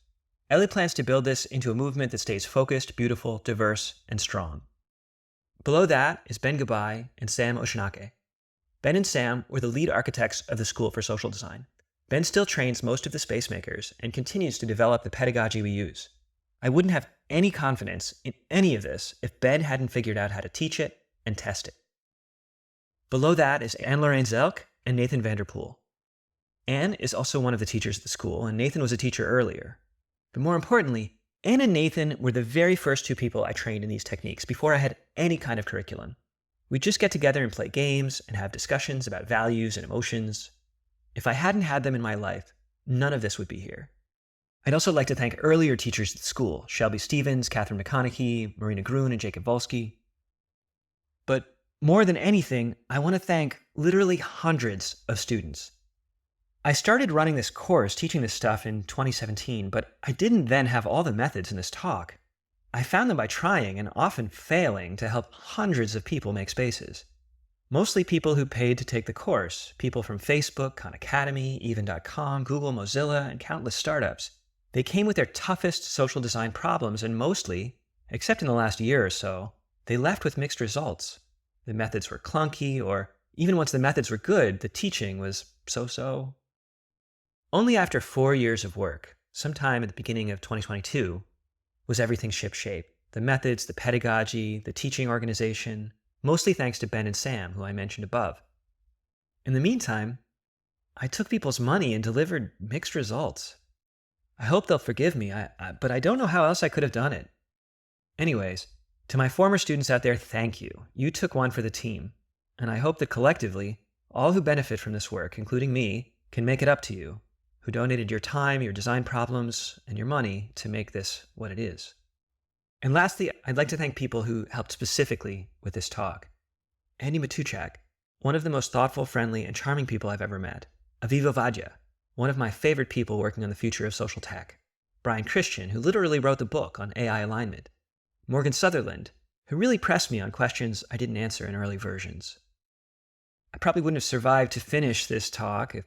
Ellie plans to build this into a movement that stays focused, beautiful, diverse, and strong. Below that is Ben Gabai and Sam Oshinake. Ben and Sam were the lead architects of the School for Social Design. Ben still trains most of the space makers and continues to develop the pedagogy we use. I wouldn't have any confidence in any of this if Ben hadn't figured out how to teach it and test it. Below that is Anne-Lorraine Zelk and Nathan Vanderpool. Anne is also one of the teachers at the school, and Nathan was a teacher earlier. But more importantly, Anne and Nathan were the very first two people I trained in these techniques before I had any kind of curriculum. We'd just get together and play games and have discussions about values and emotions. If I hadn't had them in my life, none of this would be here. I'd also like to thank earlier teachers at the school, Shelby Stevens, Catherine McConaughey, Marina Grun, and Jacob Volsky. But more than anything, I want to thank literally hundreds of students. I started running this course, teaching this stuff in 2017, but I didn't then have all the methods in this talk. I found them by trying and often failing to help hundreds of people make spaces. Mostly people who paid to take the course, people from Facebook, Khan Academy, even.com, Google, Mozilla, and countless startups. They came with their toughest social design problems, and mostly, except in the last year or so, they left with mixed results. The methods were clunky, or even once the methods were good, the teaching was so-so. Only after 4 years of work, sometime at the beginning of 2022, was everything shipshape. The methods, the pedagogy, the teaching organization, mostly thanks to Ben and Sam, who I mentioned above. In the meantime, I took people's money and delivered mixed results. I hope they'll forgive me, but I don't know how else I could have done it. Anyways, To my former students out there, thank you. You took one for the team. And I hope that collectively, all who benefit from this work, including me, can make it up to you, who donated your time, your design problems, and your money to make this what it is. And lastly, I'd like to thank people who helped specifically with this talk. Andy Matuchak, one of the most thoughtful, friendly, and charming people I've ever met. Aviva Vadya, one of my favorite people working on the future of social tech. Brian Christian, who literally wrote the book on AI alignment. Morgan Sutherland, who really pressed me on questions I didn't answer in early versions. I probably wouldn't have survived to finish this talk if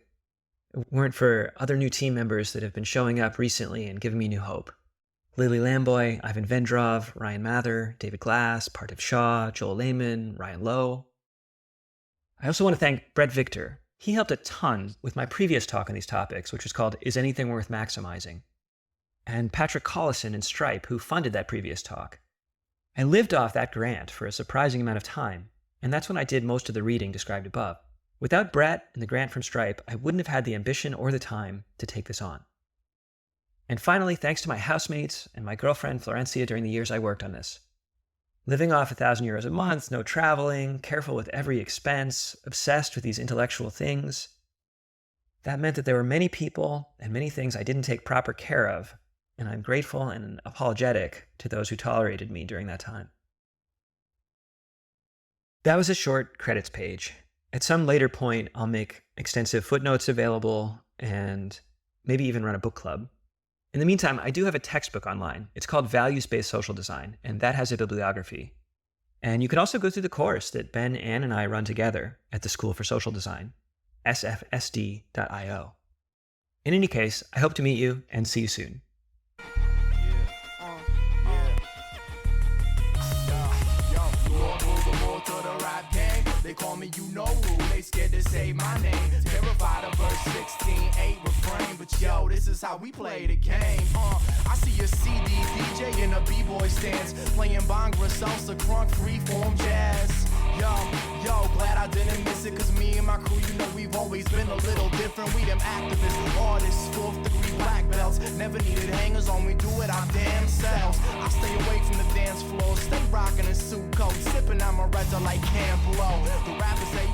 it weren't for other new team members that have been showing up recently and giving me new hope. Lily Lamboy, Ivan Vendrov, Ryan Mather, David Glass, Parthiv Shah, Joel Lehman, Ryan Lowe. I also want to thank Brett Victor. He helped a ton with my previous talk on these topics, which was called Is Anything Worth Maximizing? And Patrick Collison and Stripe, who funded that previous talk. I lived off that grant for a surprising amount of time, and that's when I did most of the reading described above. Without Brett and the grant from Stripe, I wouldn't have had the ambition or the time to take this on. And finally, thanks to my housemates and my girlfriend Florencia during the years I worked on this. Living off €1,000 a month, no traveling, careful with every expense, obsessed with these intellectual things. That meant that there were many people and many things I didn't take proper care of, and I'm grateful and apologetic to those who tolerated me during that time. That was a short credits page. At some later point, I'll make extensive footnotes available and maybe even run a book club. In the meantime, I do have a textbook online. It's called Values-Based Social Design, and that has a bibliography. And you can also go through the course that Ben, Ann, and I run together at the School for Social Design, sfsd.io. In any case, I hope to meet you and see you soon. They call me you know who, they scared to say my name. Terrified of verse 16, 8 refrain. But yo, this is how we play the game. I see a CD DJ in a B-boy stance, playing bhangra, salsa, crunk, freeform jazz. Yo, glad I didn't miss it, cause me and my crew, you know we've always been a little different. We them activists, artists, 4th degree black belts. Never needed hangers on, we do it our damn selves. I stay away from the dance floor, stay rocking in suit coat, sipping on my Reza like Camp Low. The rappers say